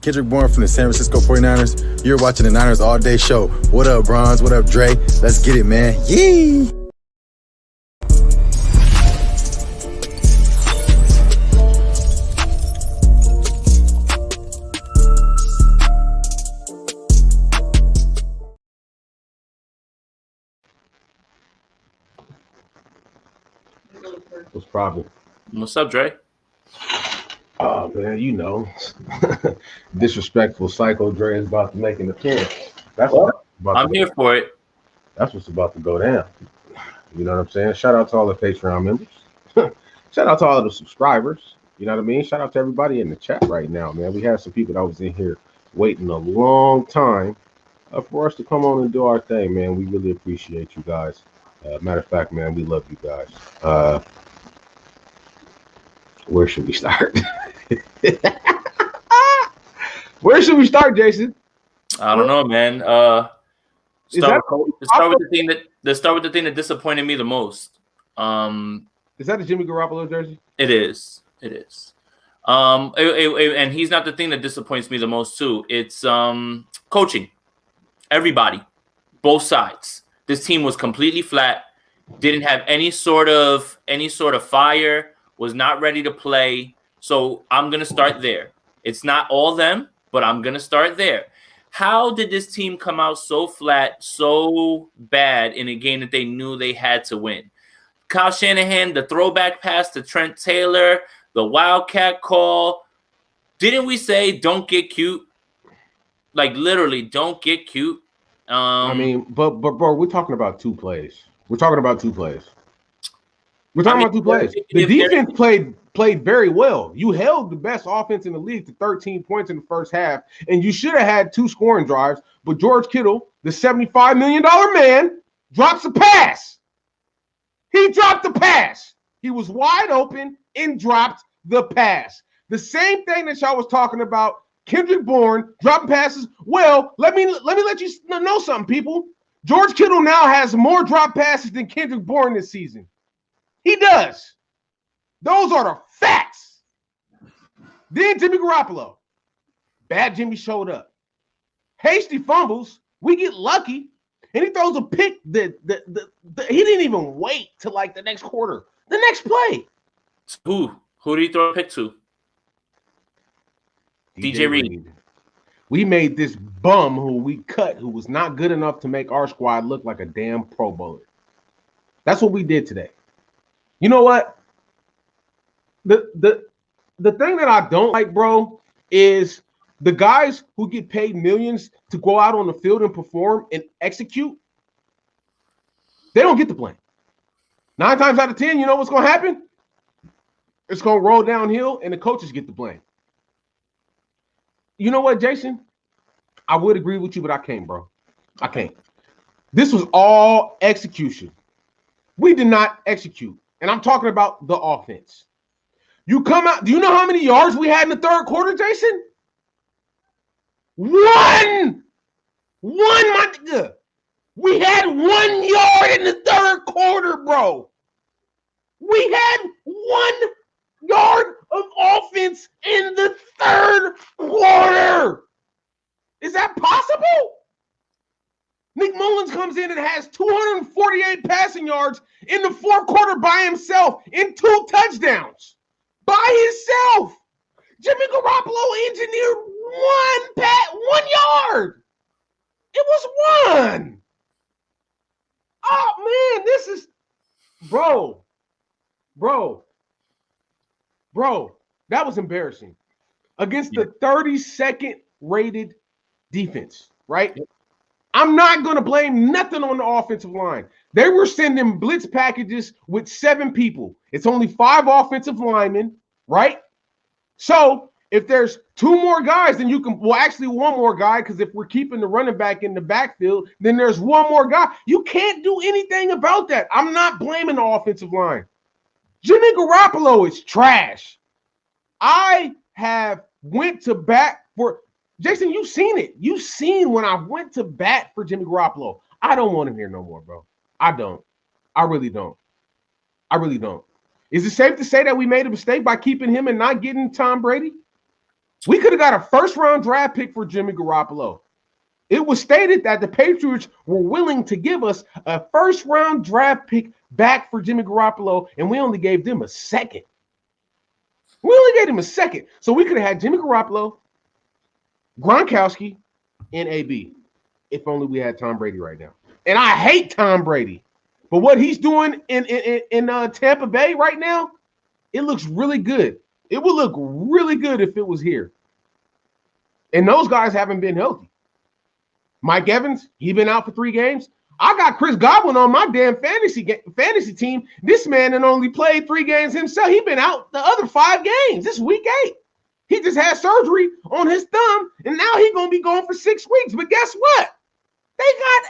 Kendrick Bourne from the San Francisco 49ers. You're watching the Niners All Day Show. What up, Bronze? What up, Dre? Let's get it, man. Yee! What's problem? What's up, Dre? Oh man, you know, disrespectful Psycho Dre is about to make an appearance. I'm here for it. That's what's about to go down. You know what I'm saying? Shout out to all the Patreon members. Shout out to all the subscribers. You know what I mean? Shout out to everybody in the chat right now, man. We have some people that was in here waiting a long time for us to come on and do our thing, man. We really appreciate you guys. Matter of fact, man, we love you guys. Where should we start? Where should we start, Jason? I don't know, man. Let's start with the thing that disappointed me the most. Is that a Jimmy Garoppolo jersey? It is. And he's not the thing that disappoints me the most too. It's coaching. Everybody, both sides. This team was completely flat. Didn't have any sort of fire. Was not ready to play. So I'm gonna start there. It's not all them, but I'm gonna start there. How did this team come out so flat, so bad in a game that they knew they had to win? Kyle Shanahan, the throwback pass to Trent Taylor, the Wildcat call. Didn't we say don't get cute? Like literally, don't get cute. I mean, but bro, we're talking about two plays. We're talking about two plays. The defense played very well. You held the best offense in the league to 13 points in the first half, and you should have had two scoring drives. But George Kittle, the $75 million man, drops a pass. He dropped the pass. He was wide open and dropped the pass. The same thing that y'all was talking about, Kendrick Bourne dropping passes. Well, let me let you know something, people. George Kittle now has more drop passes than Kendrick Bourne this season. He does. Those are the facts. Then Jimmy Garoppolo. Bad Jimmy showed up. Hasty fumbles. We get lucky. And he throws a pick that he didn't even wait till like the next quarter. The next play. Who did he throw a pick to? DJ Reed. We made this bum who we cut, who was not good enough to make our squad look like a damn Pro Bowler. That's what we did today. You know what? The thing that I don't like, bro, is the guys who get paid millions to go out on the field and perform and execute, they don't get the blame. 9 times out of 10, you know what's going to happen? It's going to roll downhill, and the coaches get the blame. You know what, Jason? I would agree with you, but I can't, bro. I can't. This was all execution. We did not execute. And I'm talking about the offense. You come out. Do you know how many yards we had in the third quarter, Jason? One, my nigga. We had 1 yard in the third quarter, bro. We had 1 yard of offense in the third quarter. Is that possible? Nick Mullins comes in and has 248 passing yards in the fourth quarter by himself in 2 touchdowns. By himself. Jimmy Garoppolo engineered 1 yard. It was 1. Oh, man, this is... Bro, that was embarrassing. Against the 32nd rated defense, right? I'm not going to blame nothing on the offensive line. They were sending blitz packages with 7 people. It's only 5 offensive linemen, right? So if there's 2 more guys, then you can, well, actually 1 more guy, because if we're keeping the running back in the backfield, then there's 1 more guy. You can't do anything about that. I'm not blaming the offensive line. Jimmy Garoppolo is trash. I have went to bat for Jason. You've seen it. You've seen when I went to bat for Jimmy Garoppolo. I don't want him here no more, bro. I don't. I really don't. Is it safe to say that we made a mistake by keeping him and not getting Tom Brady? We could have got a first-round draft pick for Jimmy Garoppolo. It was stated that the Patriots were willing to give us a first-round draft pick back for Jimmy Garoppolo, and we only gave them a second. We only gave him a second. So we could have had Jimmy Garoppolo, Gronkowski, and AB. If only we had Tom Brady right now. And I hate Tom Brady. But what he's doing in Tampa Bay right now, it looks really good. It would look really good if it was here. And those guys haven't been healthy. Mike Evans, he's been out for 3 games. I got Chris Godwin on my damn fantasy team. This man had only played 3 games himself. He's been out the other 5 games. This is week 8. He just had surgery on his thumb, and now he's going to be gone for 6 weeks. But guess what? They got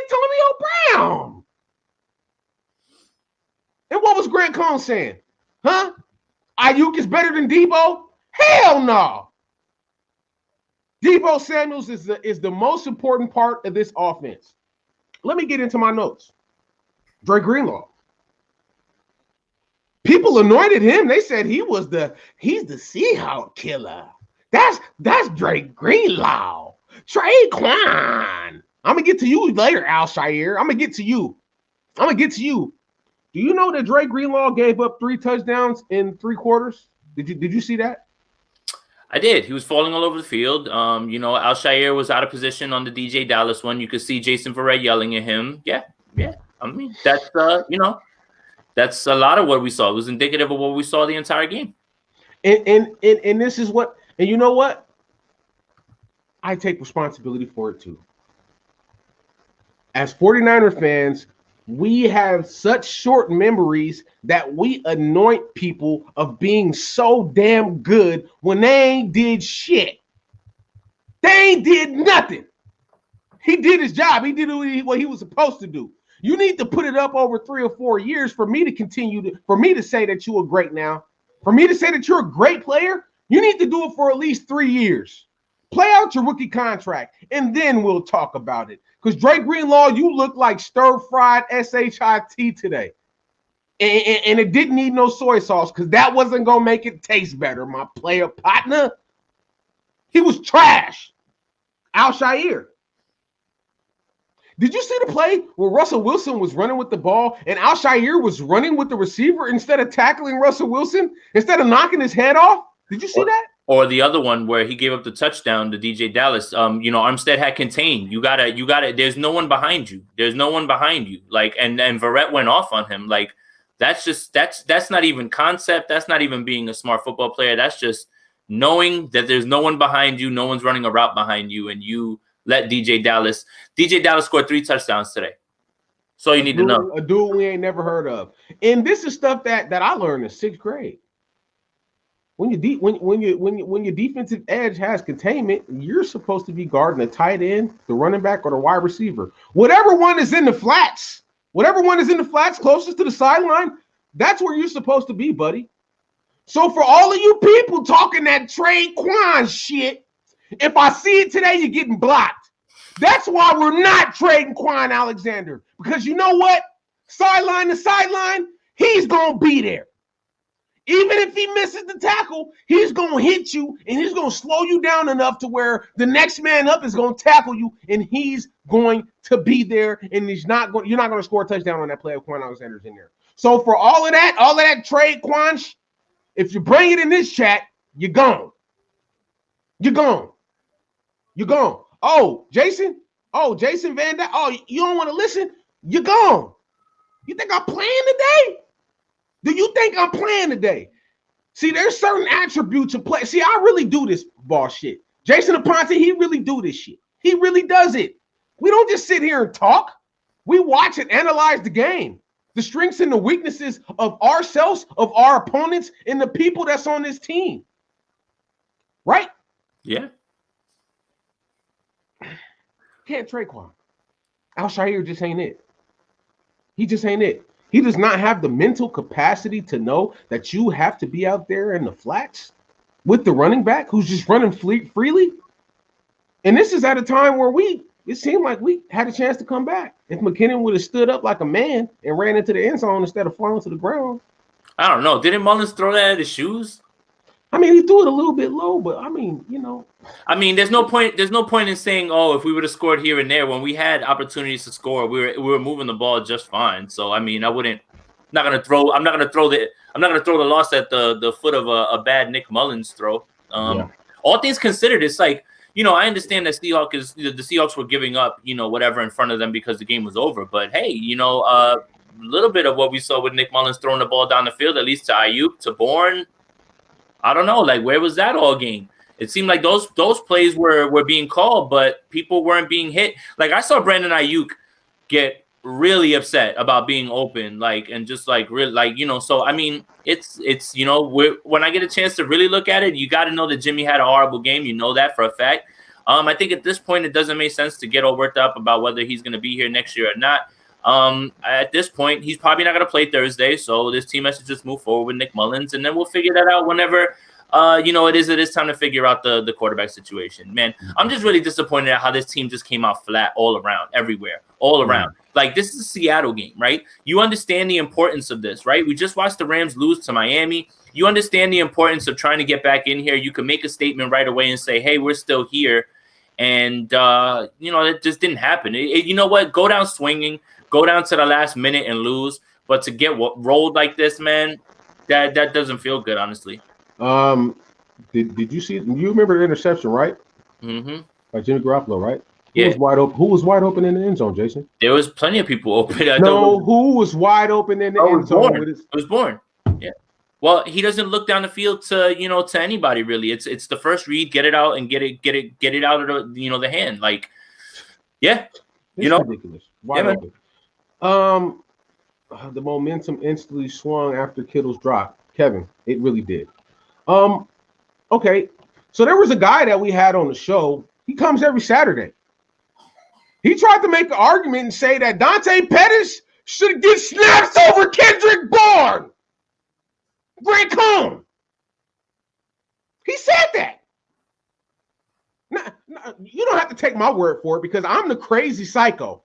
Antonio Brown. And what was Grant Cohn saying? Huh? Ayuk is better than Debo? Hell no. Debo Samuels is the most important part of this offense. Let me get into my notes. Dre Greenlaw. People anointed him. They said he's the Seahawks killer. That's Dre Greenlaw. Trey Quan. I'm gonna get to you later, Alshire. I'm gonna get to you. Do you know that Dre Greenlaw gave up 3 touchdowns in 3 quarters? Did you see that? I did. He was falling all over the field. Alshire was out of position on the DJ Dallas one. You could see Jason Verrett yelling at him. Yeah. I mean, that's that's a lot of what we saw. It was indicative of what we saw the entire game. And this is what, and you know what? I take responsibility for it too. As 49er fans, we have such short memories that we anoint people of being so damn good when they ain't did shit. They ain't did nothing. He did his job. He did what he was supposed to do. You need to put it up over 3 or 4 years for me to say that you are great now. For me to say that you're a great player, you need to do it for at least 3 years. Play out your rookie contract, and then we'll talk about it. Because Dre Greenlaw, you look like stir-fried SHIT today. And it didn't need no soy sauce because that wasn't going to make it taste better, my player partner. He was trash. Alshire. Did you see the play where Russell Wilson was running with the ball and Alshire was running with the receiver instead of tackling Russell Wilson, instead of knocking his head off? Did you see that? Or the other one where he gave up the touchdown to DJ Dallas. Armstead had contained. You gotta. There's no one behind you. There's no one behind you. Like, and Verrett went off on him. Like, that's not even concept. That's not even being a smart football player. That's just knowing that there's no one behind you. No one's running a route behind you, and you let DJ Dallas. DJ Dallas scored 3 touchdowns today. So you need to know. A dude we ain't never heard of. And this is stuff that I learned in 6th grade. When your defensive edge has containment, you're supposed to be guarding the tight end, the running back, or the wide receiver. Whatever one is in the flats closest to the sideline, that's where you're supposed to be, buddy. So for all of you people talking that Trey Quan shit, if I see it today, you're getting blocked. That's why we're not trading Quan Alexander. Because you know what? Sideline to sideline, he's going to be there. Even if he misses the tackle, he's going to hit you, and he's going to slow you down enough to where the next man up is going to tackle you, and he's going to be there, and you're not going to score a touchdown on that play if Quan Alexander's in there. So for all of that trade Quan, if you bring it in this chat, you're gone. You're gone. You're gone. Oh, Jason Van Dyke. Oh, you don't want to listen? You're gone. You think I'm playing today? Do you think I'm playing today? See, there's certain attributes of play. See, I really do this ball shit. Jason Aponte, he really do this shit. He really does it. We don't just sit here and talk. We watch and analyze the game, the strengths and the weaknesses of ourselves, of our opponents, and the people that's on this team. Right? Yeah. Can't trade Quan. Alshire just ain't it. He just ain't it. He does not have the mental capacity to know that you have to be out there in the flats with the running back who's just running freely. And this is at a time where it seemed like we had a chance to come back. If McKinnon would have stood up like a man and ran into the end zone instead of falling to the ground. I don't know. Didn't Mullins throw that at his shoes? I mean, he threw it a little bit low, but I mean, you know. I mean, there's no point in saying, oh, if we would have scored here and there when we had opportunities to score, we were moving the ball just fine. So I mean, I'm not gonna throw the loss at the foot of a bad Nick Mullins throw. All things considered, it's like, you know, I understand that the Seahawks were giving up, you know, whatever in front of them because the game was over. But hey, you know, a little bit of what we saw with Nick Mullins throwing the ball down the field, at least to Ayuk, to Bourne. I don't know, like, where was that all game? It seemed like those plays were being called, but people weren't being hit. Like, I saw Brandon Ayuk get really upset about being open, like, and just like really, like, you know. So I mean, it's you know, when I get a chance to really look at it, you got to know that Jimmy had a horrible game. You know that for a fact. I think at this point it doesn't make sense to get all worked up about whether he's going to be here next year or not. At this point, he's probably not going to play Thursday, so this team has to just move forward with Nick Mullins, and then we'll figure that out whenever. You know, it is time to figure out the quarterback situation. Man, I'm just really disappointed at how this team just came out flat all around, everywhere, all around. Like, this is a Seattle game, right? You understand the importance of this, right? We just watched the Rams lose to Miami. You understand the importance of trying to get back in here. You can make a statement right away and say, hey, we're still here. And, you know, it just didn't happen. You know what? Go down swinging, go down to the last minute and lose. But to get rolled like this, man, that doesn't feel good, honestly. Did you see? You remember the interception, right? Mm-hmm. By Jimmy Garoppolo, right? Yeah. Who was wide open? Who was wide open in the end zone, Jason? There was plenty of people open. Who was wide open in the end zone? It was Bourne. Yeah. Well, he doesn't look down the field to anybody really. It's the first read, get it out and get it out of the hand. Like, yeah, it's ridiculous. Wide open. The momentum instantly swung after Kittle's drop. Kevin, it really did. Okay. So there was a guy that we had on the show. He comes every Saturday. He tried to make an argument and say that Dante Pettis should get snaps over Kendrick Bourne. Grant Cohn. He said that. Now, you don't have to take my word for it because I'm the crazy psycho.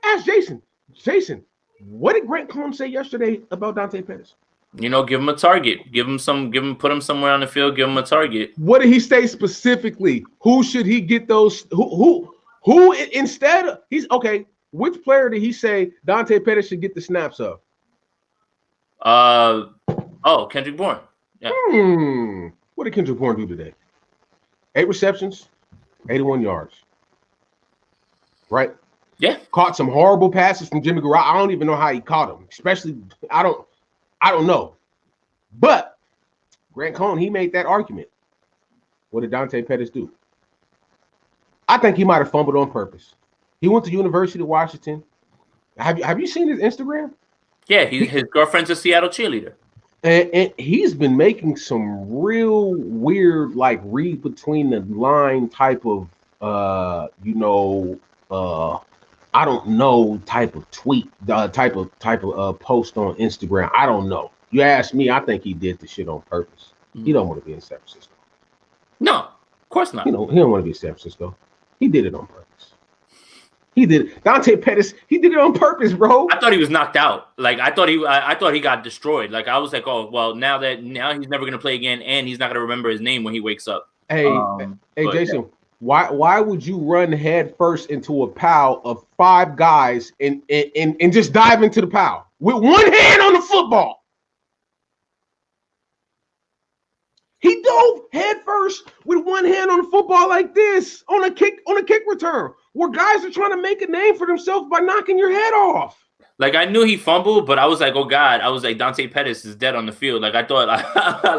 Ask Jason. Jason, what did Grant Cohn say yesterday about Dante Pettis? You know, give him a target. Put him somewhere on the field. Give him a target. What did he say specifically? Who should he get those? Who instead of he's okay? Which player did he say Dante Pettis should get the snaps of? Kendrick Bourne. Yeah. What did Kendrick Bourne do today? 8 receptions, 81 yards. Right? Yeah. Caught some horrible passes from Jimmy Garoppolo. I don't even know how he caught them. Especially, I don't know. But Grant Cohn, he made that argument. What did Dante Pettis do? I think he might have fumbled on purpose. He went to University of Washington. Have you seen his Instagram? Yeah, his girlfriend's a Seattle cheerleader. And he's been making some real weird, like, read between the line type of, I don't know, type of tweet, type of post on Instagram. I don't know. You ask me, I think he did the shit on purpose. Mm-hmm. He don't want to be in San Francisco. No, of course not. He don't want to be in San Francisco. He did it on purpose. He did it. Dante Pettis, he did it on purpose, bro. I thought he was knocked out. Like, I thought he got destroyed. Like, I was like, oh, well, now he's never going to play again, and he's not going to remember his name when he wakes up. Hey, Jason, yeah. Why would you run head first into a pile of 5 guys and just dive into the pile with one hand on the football? He dove head first with one hand on the football like this on a kick return, where guys are trying to make a name for themselves by knocking your head off. Like, I knew he fumbled, but I was like, oh God, I was like, Dante Pettis is dead on the field. Like, I thought,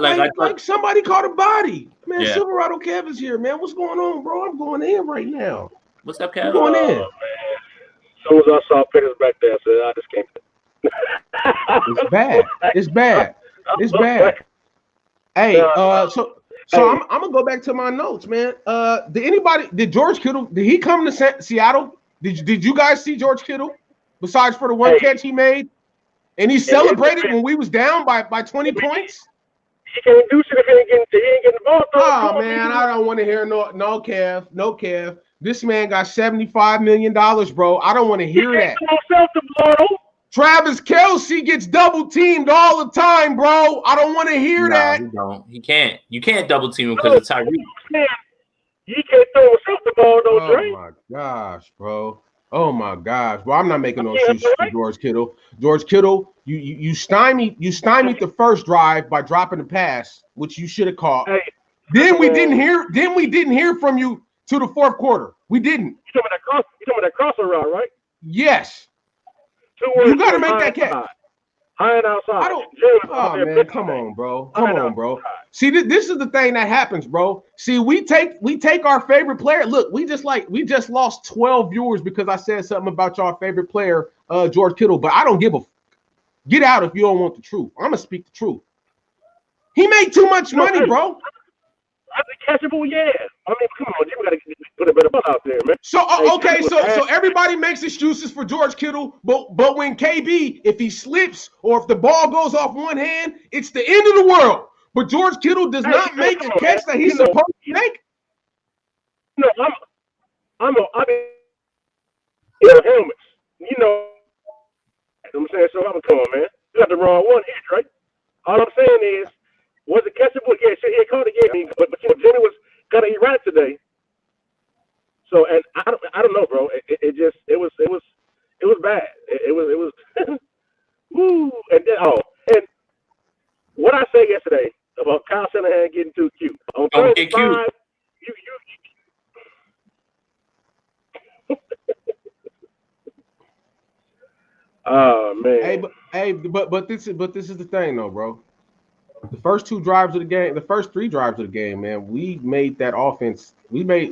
like somebody caught a body. Man, yeah. Silverado Kev is here, man. What's going on, bro? I'm going in right now. What's up, Kev? I'm going in. Man. As soon as I saw Pettis back there, so I just came. It's bad. It's bad. It's bad. Hey, so I'm gonna go back to my notes, man. Did George Kittle? Did he come to Seattle? Did you guys see George Kittle? Besides for the one catch he made, and he celebrated when we was down by 20 points. He can't do shit if he ain't getting the ball. Oh man, I don't want to hear no Kev. This man got $75 million, bro. I don't want to hear that. Travis Kelce gets double teamed all the time, bro. I don't want to hear that. He don't. He can't. You can't double team him because of Tyreek. You can't throw himself the ball, though, Trey. Oh my gosh, bro. Oh my gosh. Well, I'm not making no excuses for George Kittle. George Kittle, you stymied the first drive by dropping the pass, which you should have caught. Hey, then we didn't hear from you to the fourth quarter. We didn't. You talking about that crosser route, right? Yes. You got to make that catch. High and outside. Oh man, come on, bro. Come on, bro. See, this is the thing that happens, bro. See, we take our favorite player. Look, we just lost 12 viewers because I said something about y'all favorite player, George Kittle. But I don't give a get out if you don't want the truth. I'm gonna speak the truth. He made too much money, bro. Catchable, yeah. I mean, come on, you gotta put a better ball out there, man. So okay, so everybody makes excuses for George Kittle, but when KB, if he slips or if the ball goes off one hand, it's the end of the world. But George Kittle does not make a catch that he's supposed to make. No, I mean, helmets. You know what I'm saying? So I'm come on, man. You got the wrong one here, right? All I'm saying is, was it catchable? Yeah, shit, he caught it, yeah. But you know, Jimmy was kind of erratic today. So, and I don't know, bro. It was bad. It was. Woo. And then, and what I said yesterday about Kyle Shanahan getting too cute. On Thursday, you. Oh man. But this is the thing though, bro. The first three drives of the game, man, we made that offense.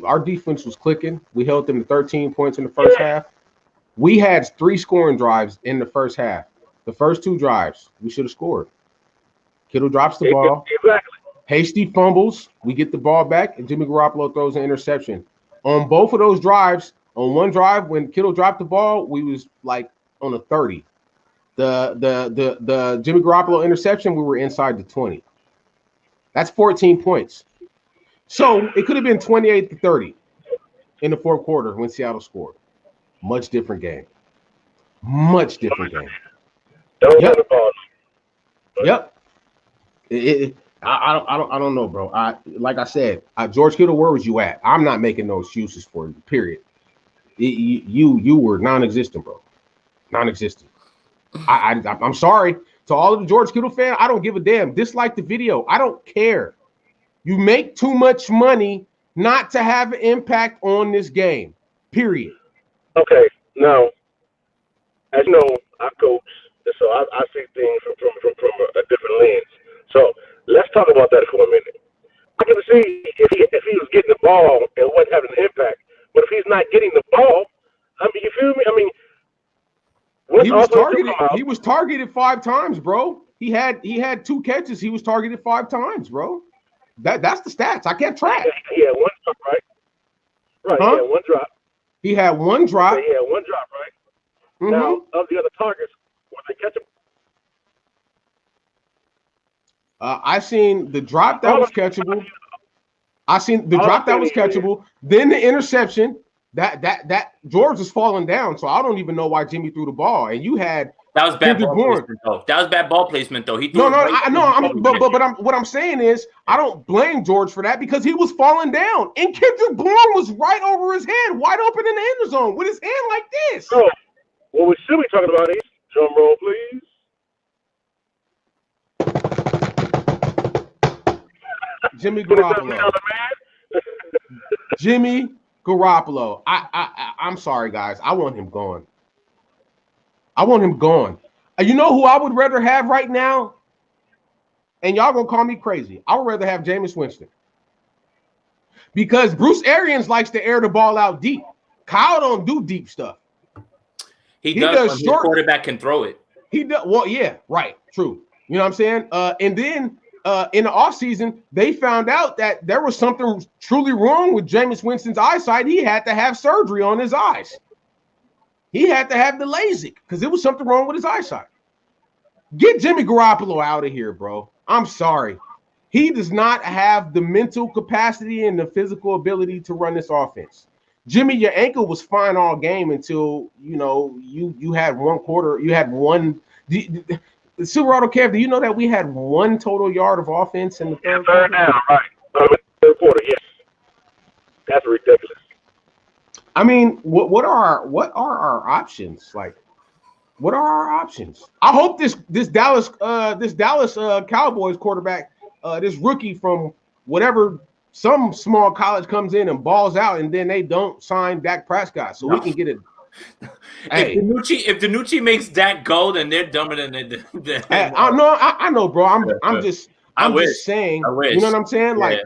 Our defense was clicking. We held them to 13 points in the first half. We had 3 scoring drives in the first half. The first 2 drives, we should have scored. Kittle drops the ball. Exactly. Hasty fumbles. We get the ball back, and Jimmy Garoppolo throws an interception. On both of those drives, on one drive when Kittle dropped the ball, we was like on a 30. The Jimmy Garoppolo interception, we were inside the 20. That's 14 points. So it could have been 28-30 in the fourth quarter when Seattle scored. Much different game. Much different game. Yep. I don't know, bro. Like I said, George Kittle, where was you at? I'm not making no excuses for you. Period. You were non-existent, bro. Non-existent. I'm sorry to all of the George Kittle fans. I don't give a damn. Dislike the video. I don't care. You make too much money not to have an impact on this game. Period. Okay. Now, as you know, I coach, so I see things from a different lens. So let's talk about that for a minute. I can see if he was getting the ball and wasn't having an impact, but if he's not getting the ball, I mean, you feel me? I mean. He was targeted 5 times, bro. He had 2 catches. He was targeted 5 times, bro. That's the stats. I kept track. He had 1 drop, right? Right. Huh? He had 1 drop. He had 1 drop. He had 1 drop, right? Mm-hmm. Now, of the other targets, were they catchable? I seen the drop that was catchable. Then the interception. That George was falling down, so I don't even know why Jimmy threw the ball. And you had that was bad ball placement, though. That was bad ball placement, though. He threw what I'm saying is I don't blame George for that because he was falling down, and Kendrick Bourne was right over his head, wide open in the end zone with his hand like this. So, what we should be talking about is drum roll, please. Jimmy Garoppolo. Jimmy Garoppolo. I'm sorry, guys. I want him gone. You know who I would rather have right now? And y'all gonna call me crazy. I would rather have Jameis Winston. Because Bruce Arians likes to air the ball out deep. Kyle don't do deep stuff. He does when his quarterback can throw it. He does. Well, yeah, right. True. You know what I'm saying? And then in the offseason, they found out that there was something truly wrong with Jameis Winston's eyesight. He had to have surgery on his eyes. He had to have the LASIK because there was something wrong with his eyesight. Get Jimmy Garoppolo out of here, bro. I'm sorry. He does not have the mental capacity and the physical ability to run this offense. Jimmy, your ankle was fine all game until you had one quarter. You had one. The Silverado Kev, do you know that we had one total yard of offense in the third quarter? Third down, right? Third quarter, yes. That's ridiculous. I mean, what are our options? Like, what are our options? I hope this Dallas Cowboys quarterback, this rookie from whatever some small college comes in and balls out, and then they don't sign Dak Prescott, so we can get it. Hey. If Danucci makes Dak go, then they're dumber than they. I know, bro. I'm just saying. You know what I'm saying? Yeah,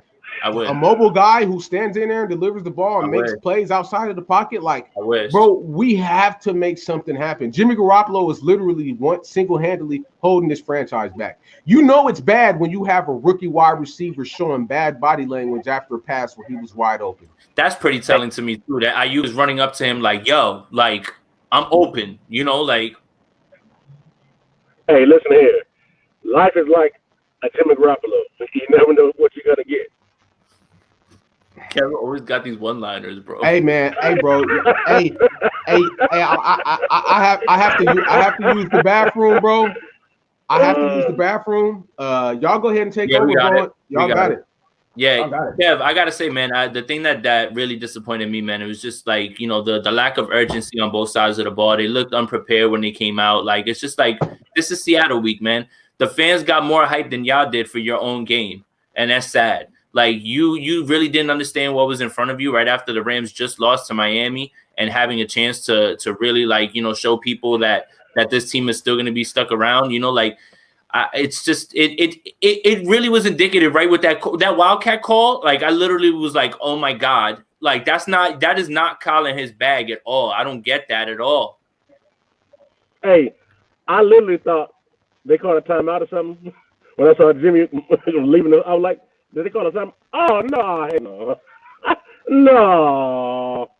like a mobile guy who stands in there and delivers the ball and makes plays outside of the pocket. Like, bro, we have to make something happen. Jimmy Garoppolo is literally single-handedly holding this franchise back. You know it's bad when you have a rookie wide receiver showing bad body language after a pass where he was wide open. That's pretty telling to me too. That IU was running up to him like, "Yo, like I'm open," like. Hey, listen here. Life is like a Jimmy Garoppolo. You never know what you're gonna get. Kevin always got these one-liners, bro. Hey, man. Hey, bro. hey. I have to use the bathroom, bro. I have to use the bathroom. Y'all go ahead and take over, bro. Y'all got it. Yeah, Kev, I gotta say, man, the thing that really disappointed me, man, it was just like, the lack of urgency on both sides of the ball. They looked unprepared when they came out. Like, it's just like, this is Seattle week, man. The fans got more hype than y'all did for your own game, and that's sad. Like, you really didn't understand what was in front of you right after the Rams just lost to Miami, and having a chance to really, like, show people that this team is still going to be stuck around. It's just it really was indicative, right, with that Wildcat call. Like, I literally was like, oh my God, like that is not calling his bag at all. I don't get that at all. Hey, I literally thought they called a timeout or something when I saw Jimmy leaving. I was like, did they call a timeout? Oh no, no.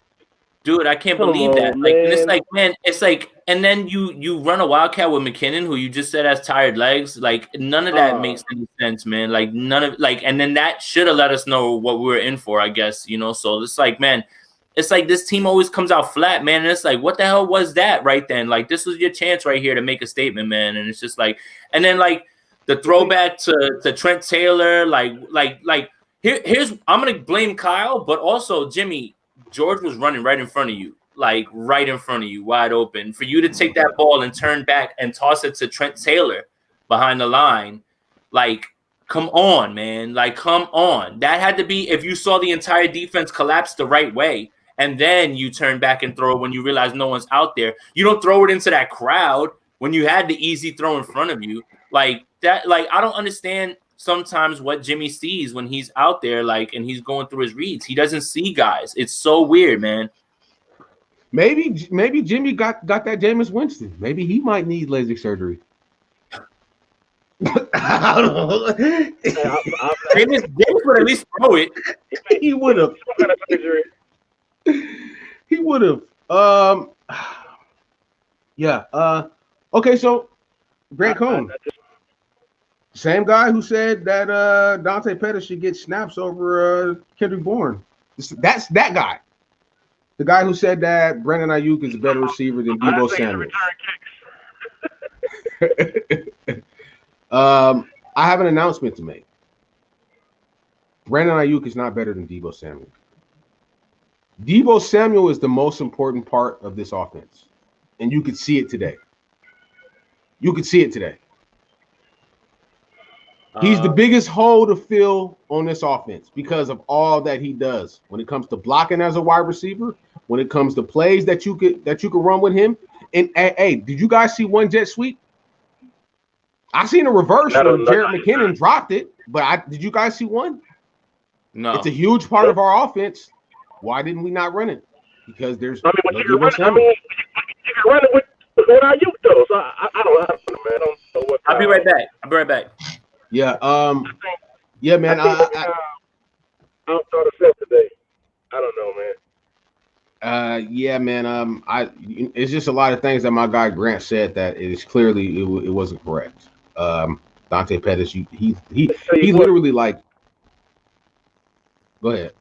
Dude, I can't believe that. Like, and it's like, man, it's like, and then you run a Wildcat with McKinnon, who you just said has tired legs. Like, none of that makes any sense, man. Like, and then that should have let us know what we were in for, I guess, So it's like, man, it's like this team always comes out flat, man. And it's like, what the hell was that right then? Like, this was your chance right here to make a statement, man. And it's just like, and then like the throwback to Trent Taylor, here's I'm gonna blame Kyle, but also Jimmy. George was running right in front of you, wide open. For you to take that ball and turn back and toss it to Trent Taylor behind the line, like, come on, man. Like, come on. That had to be if you saw the entire defense collapse the right way, and then you turn back and throw when you realize no one's out there. You don't throw it into that crowd when you had the easy throw in front of you. Like that, like, I don't understand sometimes what Jimmy sees when he's out there, like, and he's going through his reads. He doesn't see guys. It's so weird, man. Maybe Jimmy got that Jameis Winston. Maybe he might need LASIK surgery. I don't know. Jameis would at least throw it. He would have. He would have. Yeah. Okay, so Grant Cohn. Same guy who said that Dante Pettis should get snaps over Kendrick Bourne. That's that guy. The guy who said that Brandon Ayuk is a better receiver than Deebo Samuel. I have an announcement to make. Brandon Ayuk is not better than Deebo Samuel. Deebo Samuel is the most important part of this offense. And you could see it today. He's the biggest hole to fill on this offense because of all that he does when it comes to blocking as a wide receiver, when it comes to plays that you could run with him. And hey, did you guys see one jet sweep? I seen a reverse where Jared McKinnon dropped it, but did you guys see one? No. It's a huge part of our offense. Why didn't we not run it? Because there's you can run it with Ayuk though. So I don't know, man. I don't know what. I'll be right back. Yeah. Yeah, man. I outthought himself today. I don't know, man. Yeah, man. It's just a lot of things that my guy Grant said that it is clearly it wasn't correct. Dante Pettis, he literally like. Go ahead.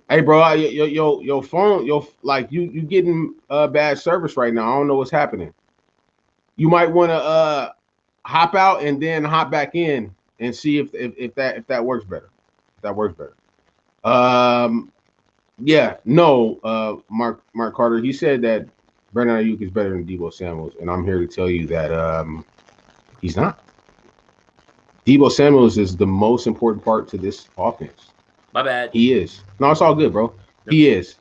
Hey, bro, your phone, you getting bad service right now. I don't know what's happening. You might want to hop out and then hop back in and see if that works better. If that works better. Yeah, no, Mark Carter. He said that Brandon Ayuk is better than Deebo Samuels, and I'm here to tell you that he's not. Deebo Samuels is the most important part to this offense. My bad. He is. No, it's all good, bro. He is.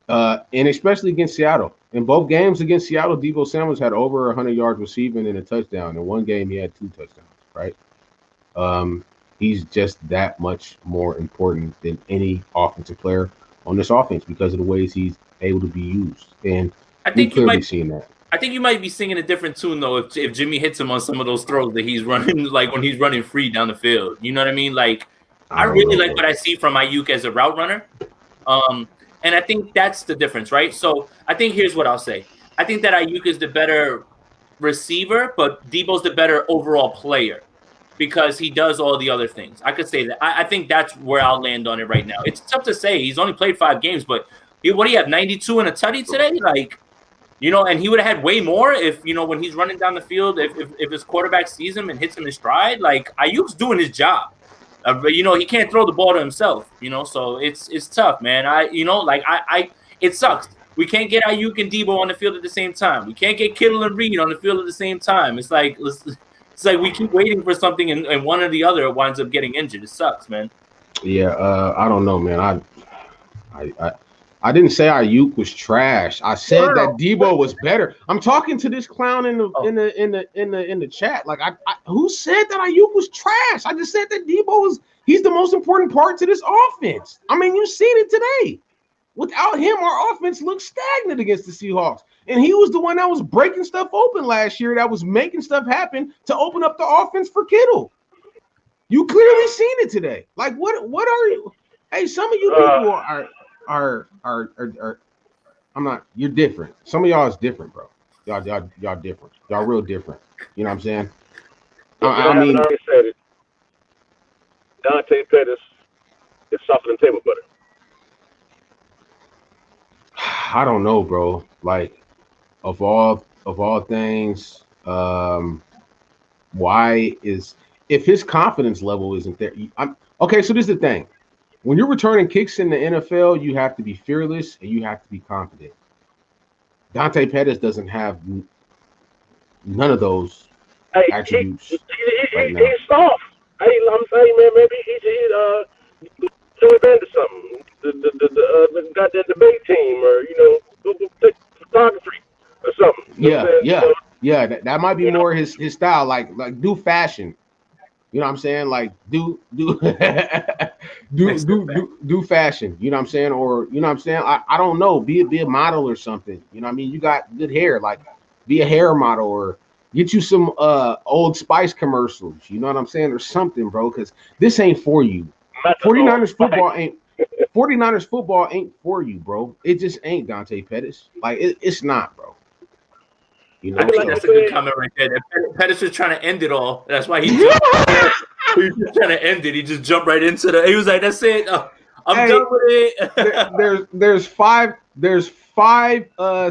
And especially against Seattle. In both games against Seattle, Deebo Samuels had over 100 yards receiving and a touchdown. In one game, he had 2 touchdowns, right? He's just that much more important than any offensive player on this offense because of the ways he's able to be used. And I think you might seen that. I think you might be singing a different tune though if Jimmy hits him on some of those throws that he's running, like when he's running free down the field. You know what I mean? Like I really like what I see from Ayuk as a route runner. And I think that's the difference, right? So I think here's what I'll say. I think that Ayuk is the better receiver, but Deebo's the better overall player because he does all the other things. I could say that. I think that's where I'll land on it right now. It's tough to say. He's only played 5 games, but what do you have, 92 and a tutty today? Like, you know, and he would have had way more if, you know, when he's running down the field, if his quarterback sees him and hits him in stride, like Ayuk's doing his job. But, you know, he can't throw the ball to himself, you know, so it's tough, man. It sucks. We can't get Ayuk and Deebo on the field at the same time. We can't get Kittle and Reed on the field at the same time. It's like we keep waiting for something and one or the other winds up getting injured. It sucks, man. Yeah, I don't know, man. I didn't say Ayuk was trash. I said that Deebo was better. I'm talking to this clown in the chat. Like, who said that Ayuk was trash? I just said that he's the most important part to this offense. I mean, you've seen it today. Without him, our offense looks stagnant against the Seahawks. And he was the one that was breaking stuff open last year, that was making stuff happen to open up the offense for Kittle. You clearly seen it today. Like, what are you? Hey, some of you people are I'm not. You're different. Some of y'all is different, bro. Y'all different. Y'all real different. You know what I'm saying? I mean, already said it. Dante Pettis is softer than table butter. I don't know, bro. Like, of all things, why is if his confidence level isn't there? Okay. So this is the thing. When you're returning kicks in the NFL, you have to be fearless and you have to be confident. Dante Pettis doesn't have none of those attributes. He's soft. I'm saying, man, maybe he's too advanced or something. The goddamn debate team, or go take photography or something. Yeah. That might be more his style. Like do fashion. You know what I'm saying? Like do fashion. You know what I'm saying? Or you know what I'm saying? I don't know. Be a model or something. You know what I mean? You got good hair. Like be a hair model or get you some Old Spice commercials. You know what I'm saying? Or something, bro. Because this ain't for you. 49ers football ain't for you, bro. It just ain't, Dante Pettis. Like it's not, bro. You know, I think that's a good comment right there. Pettis was trying to end it all. That's why he was trying to end it. He just jumped right into He was like, "That's it. I'm done with it." There's five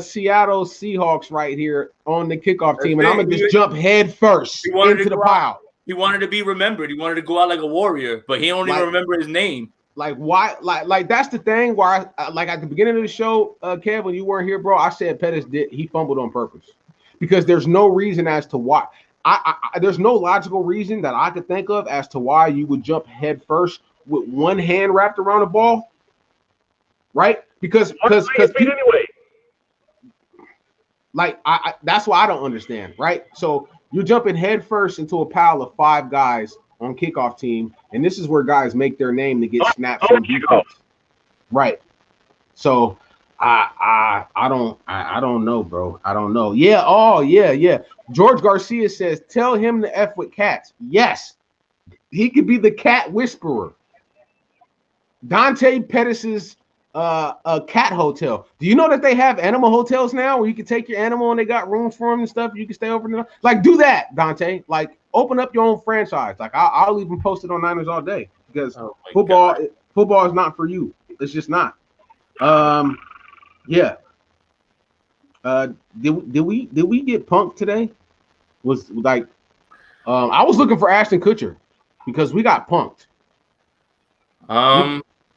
Seattle Seahawks right here on the kickoff team, and I'm gonna just jump head first into the pile. He wanted to be remembered. He wanted to go out like a warrior, but he don't even remember his name. Like why? Like that's the thing. Where I like at the beginning of the show, Kev, when you weren't here, bro, I said Pettis he fumbled on purpose. Because there's no reason as to why. There's no logical reason that I could think of as to why you would jump head first with one hand wrapped around the ball, right? Because anyway. Like that's why I don't understand, right? So you're jumping head first into a pile of 5 guys on kickoff team, and this is where guys make their name to get snaps from defense, right? So. I don't know, bro. I don't know. Yeah. George Garcia says, tell him to F with cats. Yes, he could be the cat whisperer. Dante Pettis's a cat hotel. Do you know that they have animal hotels now where you can take your animal and they got rooms for them and stuff? You can stay over there. Like, do that, Dante. Like, open up your own franchise. Like, I'll even post it on Niners all day because football is not for you. It's just not. Yeah. Did we get punked today? Was like, I was looking for Ashton Kutcher because we got punked.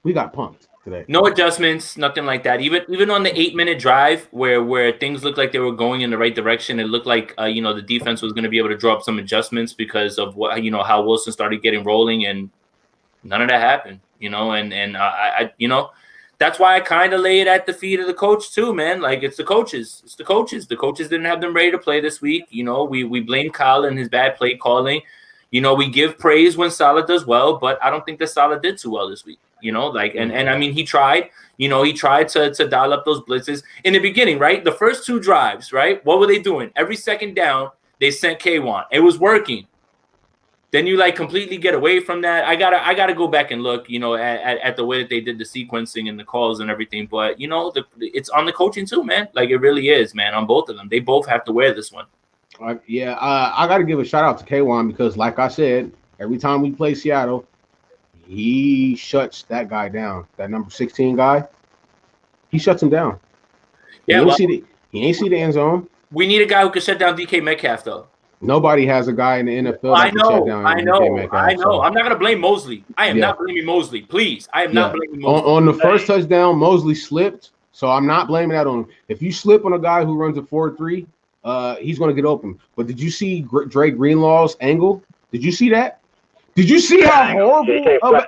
We got punked today. No adjustments, nothing like that. Even on the 8-minute drive where things looked like they were going in the right direction, it looked like the defense was going to be able to draw up some adjustments because of what how Wilson started getting rolling, and none of that happened. And I that's why I kind of lay it at the feet of the coach too, man. Like it's the coaches. The coaches didn't have them ready to play this week. We blame Kyle and his bad play calling. We give praise when Salah does well, but I don't think that Salah did too well this week. And I mean, he tried to dial up those blitzes in the beginning, right? The first 2 drives, right? What were they doing? Every second down, they sent K1. It was working. Then you completely get away from that. I gotta go back and look, at the way that they did the sequencing and the calls and everything. But it's on the coaching too, man. Like it really is, man. On both of them, they both have to wear this one. I got to give a shout out to K1 because, like I said, every time we play Seattle, he shuts that guy down. That number 16 guy, he shuts him down. Yeah, he ain't see the end zone. We need a guy who can shut down DK Metcalf, though. Nobody has a guy in the NFL that can shut down DK Metcalf. I know. So. I'm not going to blame Mosley. I am not blaming Mosley. Please. I am not blaming Mosley. On the first touchdown, Mosley slipped, so I'm not blaming that on him. If you slip on a guy who runs a 4-3, he's going to get open. But did you see Dre Greenlaw's angle? Did you see that? Did you see how horrible?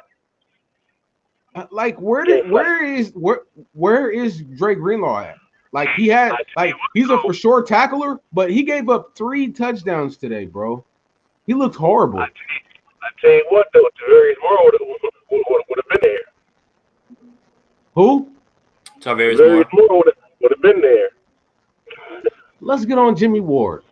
Where is Dre Greenlaw at? Like he's a for sure tackler, but he gave up 3 touchdowns today, bro. He looked horrible. I tell you what, though, Tavarius Moore would have been there. Who? Tavarius Moore would have been there. Let's get on Jimmy Ward.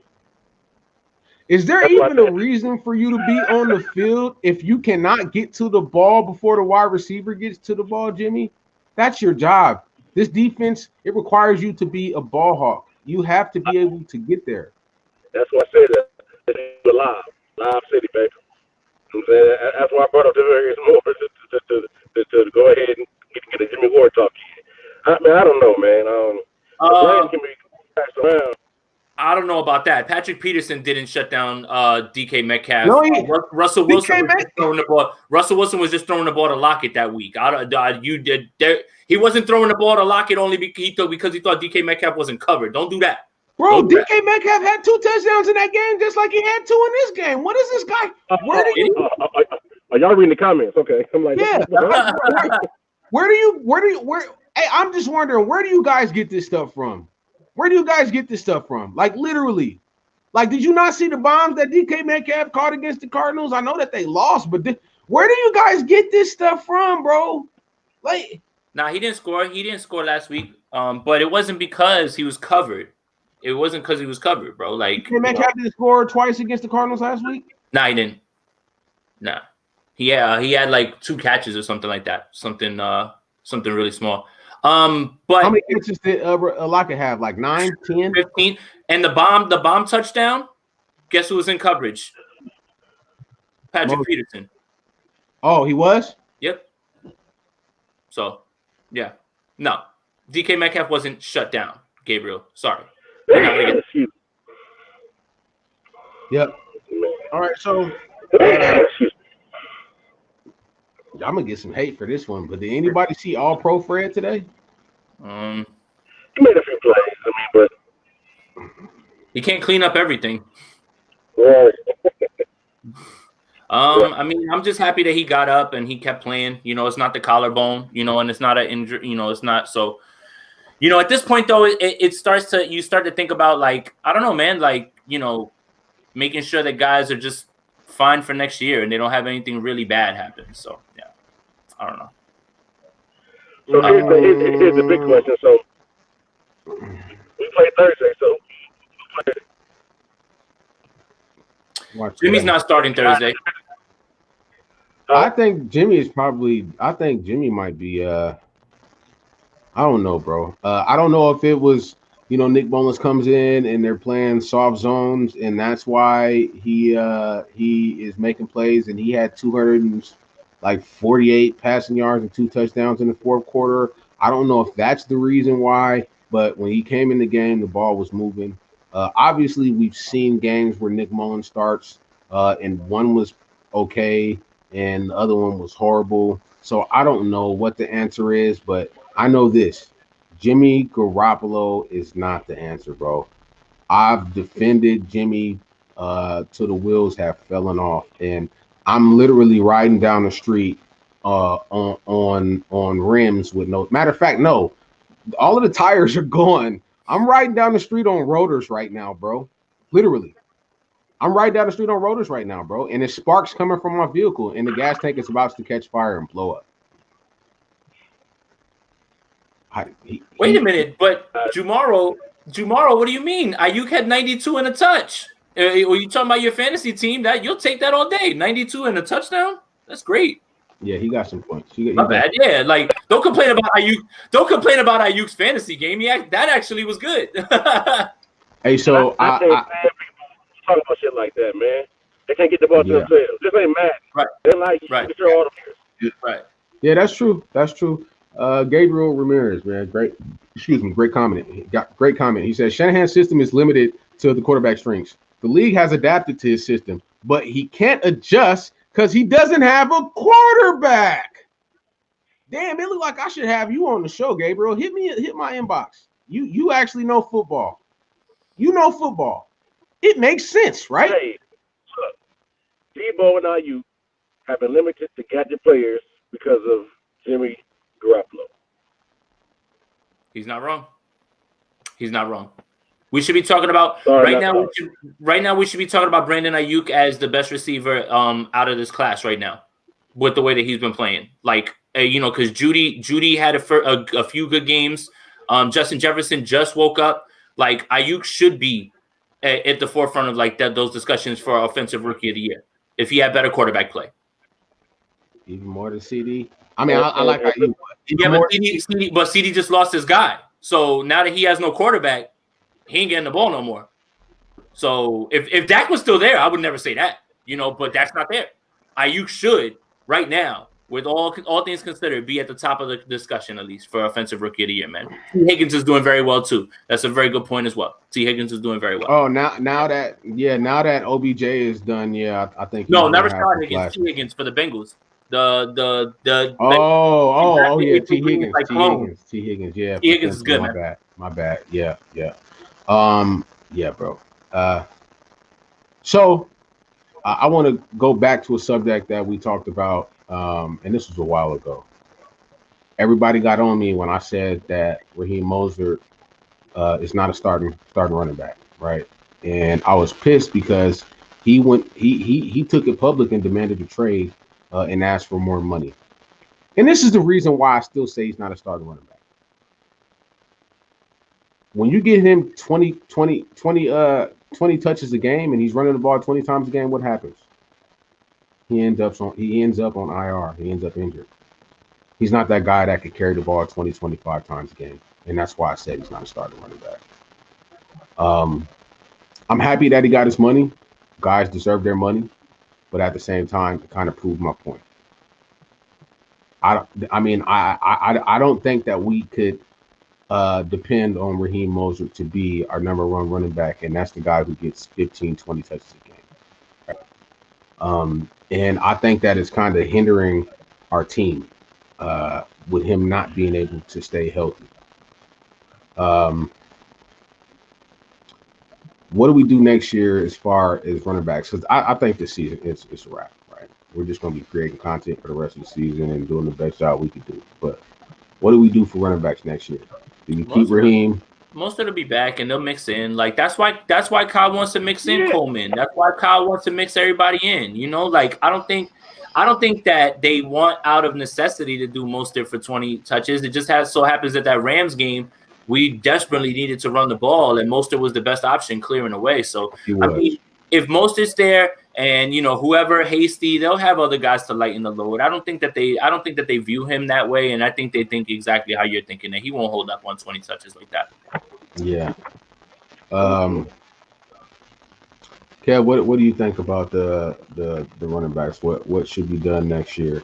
Is there even a reason for you to be on the field if you cannot get to the ball before the wide receiver gets to the ball, Jimmy? That's your job. This defense, it requires you to be a ball hawk. You have to be able to get there. That's why I said that. It's live city, baby. You know what I'm saying? That's why I brought up Tavarius Moore to go ahead and get a Jimmy Ward talk. I don't know, man. Can be passed around. I don't know about that. Patrick Peterson didn't shut down DK Metcalf. No, Russell Wilson was just throwing the ball. Russell Wilson was just throwing the ball to Lockett that week. He wasn't throwing the ball to Lockett only because he thought DK Metcalf wasn't covered. Don't do that. Bro, DK Metcalf had 2 touchdowns in that game, just like he had 2 in this game. What is this guy? Are y'all reading the comments? Okay, I'm like, yeah. Hey, I'm just wondering, where do you guys get this stuff from? Where do you guys get this stuff from? Like, literally. Like, did you not see the bombs that DK Metcalf caught against the Cardinals? I know that they lost, but where do you guys get this stuff from, bro? Like, nah, he didn't score. He didn't score last week. But it wasn't because he was covered. It wasn't because he was covered, bro. Like, DK Metcalf didn't score twice against the Cardinals last week? Nah, he didn't. Nah. He had like 2 catches or something like that. Something really small. But how many catches did Lockett have? Like 9, 10? 15. And the bomb touchdown, guess who was in coverage? Patrick Peterson. Oh, he was? Yep. So, yeah. No. DK Metcalf wasn't shut down, Gabriel. Sorry. Yep. All right, so I'm gonna get some hate for this one, but did anybody see All Pro Fred today? He made a few plays. But he can't clean up everything. Right. I mean, I'm just happy that he got up and he kept playing. It's not the collarbone, and it's not an injury. It's not so. At this point though, you start to think about like, I don't know, man, like making sure that guys are just fine for next year and they don't have anything really bad happen. So yeah, I don't know. So here's the big question. So we play Thursday. So Jimmy's not starting Thursday. I think Jimmy might be. I don't know, bro. I don't know if it was, Nick Mullins comes in and they're playing soft zones, and that's why he is making plays, and he had like 48 passing yards and 2 touchdowns in the fourth quarter. I don't know if that's the reason why, but when he came in the game, the ball was moving. Obviously, we've seen games where Nick Mullins starts, and one was okay, and the other one was horrible. So I don't know what the answer is, but I know this. Jimmy Garoppolo is not the answer, bro. I've defended Jimmy till the wheels have fallen off, and I'm literally riding down the street on rims with no. Matter of fact, no, all of the tires are gone. I'm riding down the street on rotors right now, bro. Literally, I'm riding down the street on rotors right now, bro, and there's sparks coming from my vehicle, and the gas tank is about to catch fire and blow up. Wait a minute, but Jumaro, what do you mean? Ayuk had 92 and a touch. Are you talking about your fantasy team? That you'll take that all day. 92 and a touchdown. That's great. Yeah, he got some points. My bad. Yeah, like don't complain about Ayuk. Don't complain about Ayuk's fantasy game. Yeah, that actually was good. Hey, so I think bad people talk about shit like that, man. They can't get the ball to themselves. This ain't mad. Right. They're like, right. All the right. Yeah, that's true. That's true. Gabriel Ramirez, man, great comment. Great comment. He says Shanahan's system is limited to the quarterback strengths. The league has adapted to his system, but he can't adjust because he doesn't have a quarterback. Damn, it looked like I should have you on the show, Gabriel. Hit my inbox. You actually know football. You know football. It makes sense, right? Hey, look, Debo and Ayuk have been limited to gadget players because of Jimmy Garoppolo. He's not wrong. He's not wrong. We should be talking about right now. We should be talking about Brandon Ayuk as the best receiver out of this class right now, with the way that he's been playing. Like because Judy had a few good games. Justin Jefferson just woke up. Like Ayuk should be at the forefront of like those discussions for offensive rookie of the year if he had better quarterback play. Even more than CD. I mean, I like Ayuk. Yeah, but CD just lost his guy. So now that he has no quarterback, he ain't getting the ball no more. So if Dak was still there, I would never say that, but Dak's not there. Ayuk should right now, with all things considered, be at the top of the discussion at least for offensive rookie of the year, man. T. Higgins is doing very well too. That's a very good point as well. T. Higgins is doing very well. Oh, now that OBJ is done, I think never saw Higgins. T. Higgins for the Bengals. The T. Higgins. Like T. Higgins, yeah. T. Higgins is good, man. My bad. Yeah. Bro. So I want to go back to a subject that we talked about, and this was a while ago. Everybody got on me when I said that Raheem Mostert is not a starting running back, right? And I was pissed because he took it public and demanded a trade and asked for more money. And this is the reason why I still say he's not a starting running back. When you get him 20 touches a game and he's running the ball 20 times a game, what happens? He ends up on IR. He ends up injured. He's not that guy that could carry the ball 20, 25 times a game. And that's why I said he's not a starting running back. I'm happy that he got his money. Guys deserve their money. But at the same time, it kind of proved my point. I don't think that we could depend on Raheem Mostert to be our number one running back, and that's the guy who gets 15, 20 touches a game. And I think that is kind of hindering our team with him not being able to stay healthy. What do we do next year as far as running backs? Because I think this season it's a wrap, right? We're just going to be creating content for the rest of the season and doing the best job we could do. But what do we do for running backs next year? Do you keep Raheem? Most of them will be back and they'll mix in. Like that's why Kyle wants to mix in Coleman. That's why Kyle wants to mix everybody in. Like I don't think that they want out of necessity to do Mostert for 20 touches. It just so happens that Rams game, we desperately needed to run the ball, and Mostert was the best option clearing away. So I mean, if Mostert's there, and whoever Hasty, they'll have other guys to lighten the load. I don't think that they view him that way, and I think they think exactly how you're thinking, that he won't hold up on 20 touches like that. Yeah. Kev, what do you think about the running backs? What should be done next year?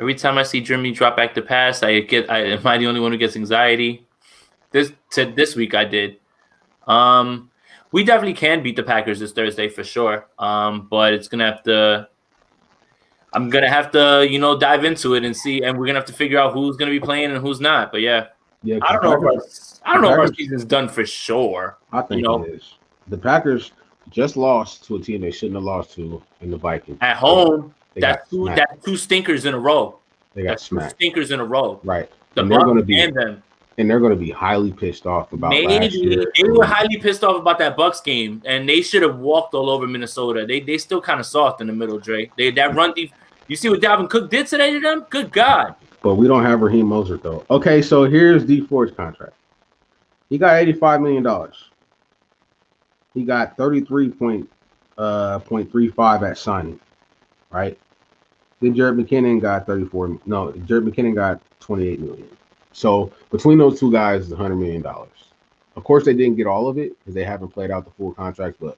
Every time I see Jimmy drop back to pass, am I the only one who gets anxiety? This week I did. We definitely can beat the Packers this Thursday for sure. But it's gonna have to. I'm gonna have to, dive into it and see, and we're gonna have to figure out who's gonna be playing and who's not. But yeah, I don't know if our season's done for sure. I think it is. The Packers just lost to a team they shouldn't have lost to in the Vikings at home. That's two stinkers in a row. They got smacked. 2 stinkers in a row. Right. And they're going to be highly pissed off about last year. They were highly pissed off about that Bucs game, and they should have walked all over Minnesota. They still kind of soft in the middle, Dre. That run deep. You see what Dalvin Cook did today to them? Good God. But we don't have Raheem Mostert, though. Okay, so here's D Ford's contract. He got $85 million. He got 33.35 at signing, right? Then Jared McKinnon got 34. No, Jared McKinnon got 28 million. So between those two guys is $100 million. Of course, they didn't get all of it because they haven't played out the full contract, but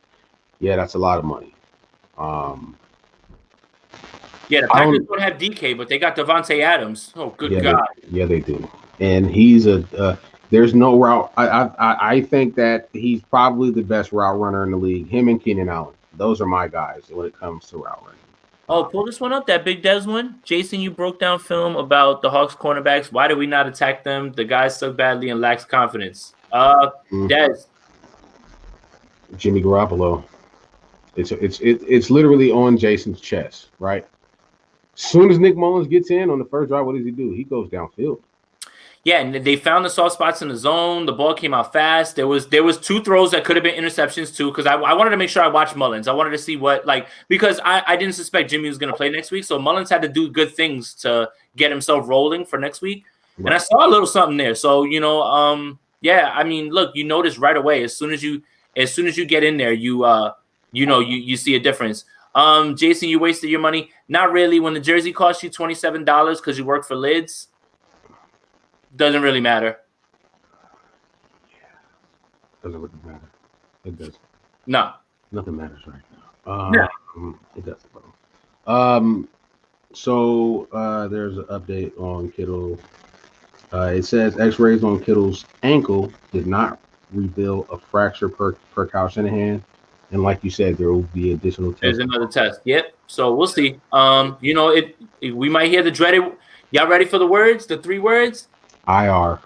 yeah, that's a lot of money. Yeah, the Packers don't have DK, but they got Devontae Adams. Oh, good God. They do. And he's there's no route. I think that he's probably the best route runner in the league. Him and Keenan Allen. Those are my guys when it comes to route running. Oh, pull this one up, that Big Dez one. Jason, you broke down film about the Hawks cornerbacks. Why did we not attack them? The guys suck badly and lacks confidence. Dez. Jimmy Garoppolo. It's literally on Jason's chest, right? Soon as Nick Mullins gets in on the first drive, what does he do? He goes downfield. Yeah, and they found the soft spots in the zone. The ball came out fast. There was 2 throws that could have been interceptions too, because I wanted to make sure I watched Mullins. I wanted to see because I didn't suspect Jimmy was going to play next week, so Mullins had to do good things to get himself rolling for next week. Right. And I saw a little something there. So yeah, I mean, look, you notice right away as soon as you get in there, you see a difference. Jason, you wasted your money. Not really. When the jersey costs you $27 because you work for Lids. Doesn't really matter. Doesn't really matter. It does. No. Nothing matters right now. It doesn't, bro. So there's an update on Kittle. It says X-rays on Kittle's ankle did not reveal a fracture per Kyle Shanahan. And like you said, there will be additional tests. There's another test. Yep. So we'll see. We might hear the dreaded. Y'all ready for the words? The 3 words? IR.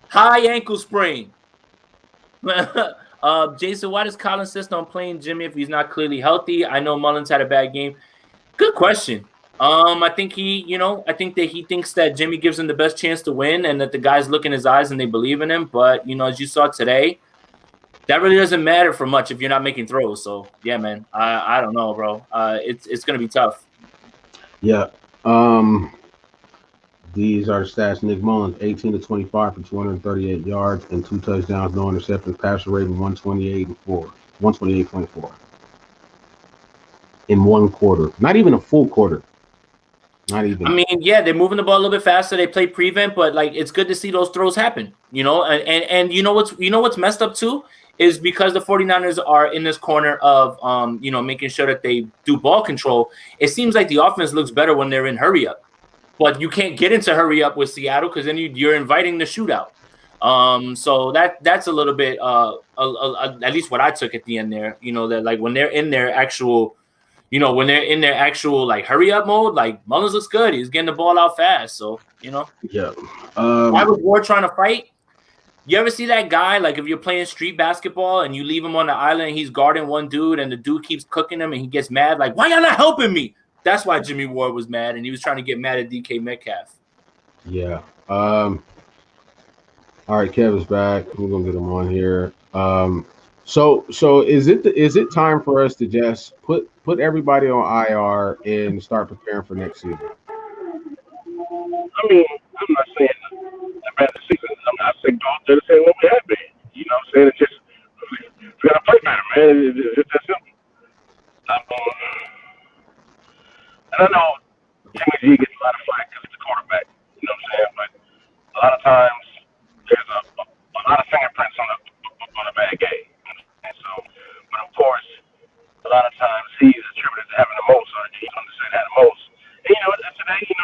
High ankle sprain. Jason, why does Colin insist on playing Jimmy if he's not clearly healthy? I know Mullins had a bad game. Good question. I think that he thinks that Jimmy gives him the best chance to win and that the guys look in his eyes and they believe in him. But, as you saw today, that really doesn't matter for much if you're not making throws. So, yeah, man, I don't know, bro. It's going to be tough. Yeah. These are the stats. Nick Mullins, 18 to 25 for 238 yards and 2 touchdowns, no interceptions, passer rating 128.4 in 1 quarter. Not even a full quarter. Not even. I mean, yeah, they're moving the ball a little bit faster. They play prevent, but it's good to see those throws happen. And you know what's messed up too is because the 49ers are in this corner of making sure that they do ball control. It seems like the offense looks better when they're in hurry up. But you can't get into hurry up with Seattle because then you're inviting the shootout. So that's a little bit at least what I took at the end there. That when they're in their actual, hurry up mode, Mullins looks good. He's getting the ball out fast. So Yeah. Why was Ward trying to fight? You ever see that guy? If you're playing street basketball and you leave him on the island and he's guarding one dude and the dude keeps cooking him and he gets mad, why y'all not helping me? That's why Jimmy Ward was mad, and he was trying to get mad at DK Metcalf. Yeah. All right, Kev is back. We're gonna get him on here. So is it time for us to just put everybody on IR and start preparing for next season? I mean, I'm not saying about the season. I'm not saying they're the same what we have been. You know what I'm saying? It's just we gotta play better, man. It's just that simple. And I know Jimmy G gets a lot of flack because he's a quarterback. You know what I'm saying? But a lot of times there's a lot of fingerprints on a bad game. And so, but of course, a lot of times he's attributed to having the most, or he's going to say that the most. And today, he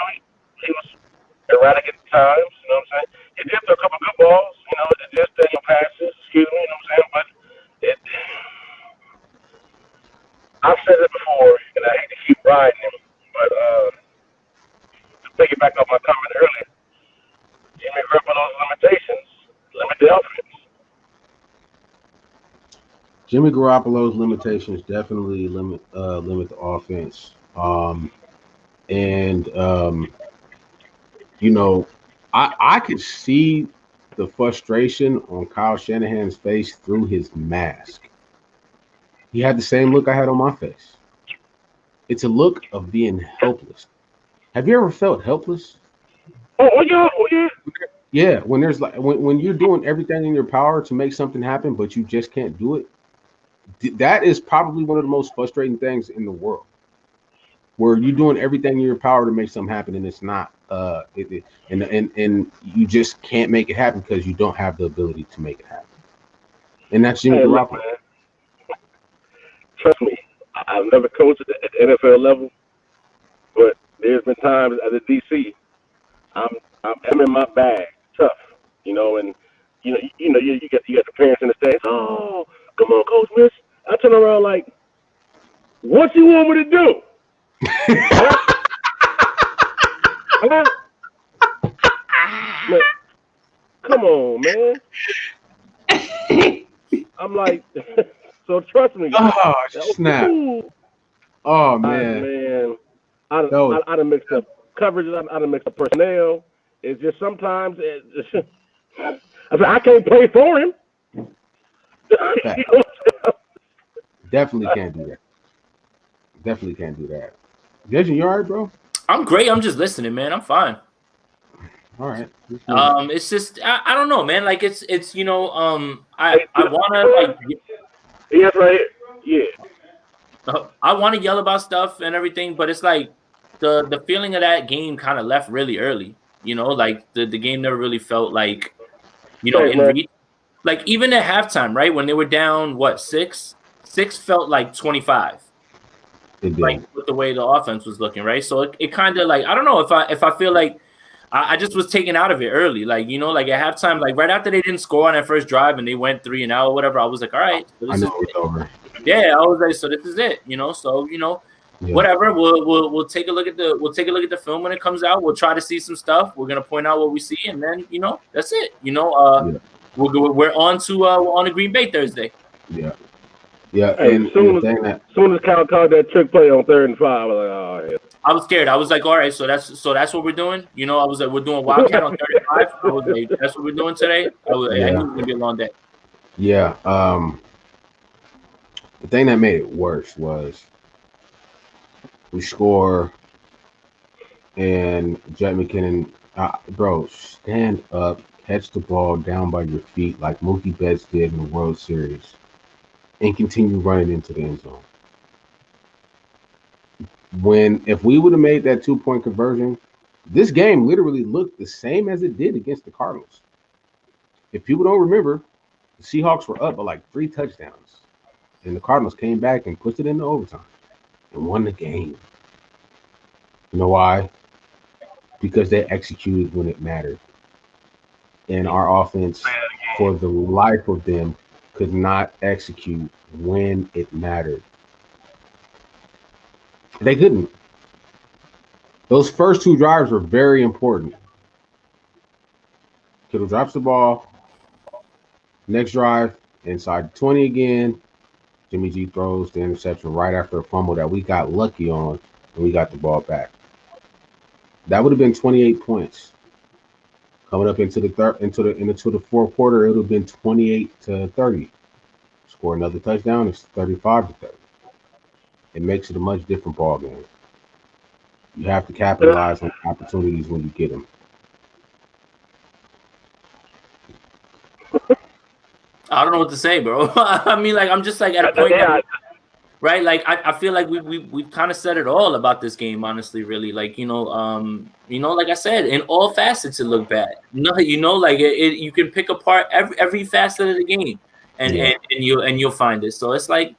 I've said it before, and I hate to keep riding him, but to piggyback off my comment earlier, Jimmy Garoppolo's limitations limit the offense. Jimmy Garoppolo's limitations definitely limit the offense. You know, I could see the frustration on Kyle Shanahan's face through his mask. He had the same look I had on my face. It's a look of being helpless. Have you ever felt helpless? Oh yeah. Yeah, when there's like when you're doing everything in your power to make something happen, but you just can't do it. That is probably one of the most frustrating things in the world, where you're doing everything in your power to make something happen, and it's not. And you just can't make it happen because you don't have the ability to make it happen. And that's Jimmy Garoppolo. Trust me, I've never coached at the NFL level, but there's been times as a DC, I'm in my bag, tough, you know, and you got the parents in the stands. Oh, come on, Coach Mitch. I turn around like, what you want me to do? Man, come on, man. I'm like, so trust me. Oh, snap. Oh, man. I'd have mixed up coverages. I'd have mixed up personnel. It's just sometimes I can't play for him. Definitely can't do that. Definitely can't do that. Jason, you all right, bro? I'm great. I'm just listening, man. I'm fine. All right. It's just I don't know, man. Like it's I wanna like yes, right here. Yeah. I want to yell about stuff and everything, but it's like the feeling of that game kind of left really early. You know, like the game never really felt like, you know, in reach. Like even at halftime, right when they were down, what 6 felt like 25. Like with the way the offense was looking, right? So it kind of like I don't know if I feel like I just was taken out of it early, like you know, like at halftime, like right after they didn't score on that first drive and they went 3-and-out or whatever. I was like, all right, so this is over. Yeah, I was like, so this is it, you know. So you know, whatever. We'll take a look at the film when it comes out. We'll try to see some stuff. We're gonna point out what we see, and then you know that's it. You know, we're on to Green Bay Thursday. Yeah. Yeah, hey, and soon as Cal called that trick play on 3rd and 5, I was like, oh, yeah. I was scared. I was like, all right, so that's what we're doing. You know, I was like, we're doing Wildcat on 3rd and 5. I was like, that's what we're doing today. I knew it was gonna be a long day. Yeah. The thing that made it worse was we score and Jet McKinnon, bro, stand up, catch the ball down by your feet like Mookie Betts did in the World Series, and continue running into the end zone. If we would have made that 2-point conversion, this game literally looked the same as it did against the Cardinals. If people don't remember, the Seahawks were up by like 3 touchdowns, and the Cardinals came back and pushed it into overtime and won the game. You know why? Because they executed when it mattered. And our offense, for the life of them, could not execute when it mattered. They couldn't. Those first 2 drives were very important. Kittle drops the ball. Next drive, inside 20 again. Jimmy G throws the interception right after a fumble that we got lucky on, and we got the ball back. That would have been 28 points. Coming up into the fourth quarter, it would have been 28-30. Score another touchdown, it's 35-30. It makes it a much different ball game. You have to capitalize on opportunities when you get them. I don't know what to say, bro. I mean, like I'm just like at a point, right? Like I feel like we've kind of said it all about this game, honestly. Really, like you know, like I said, in all facets it looked bad. You know, like you can pick apart every facet of the game, and you'll find it. So it's like,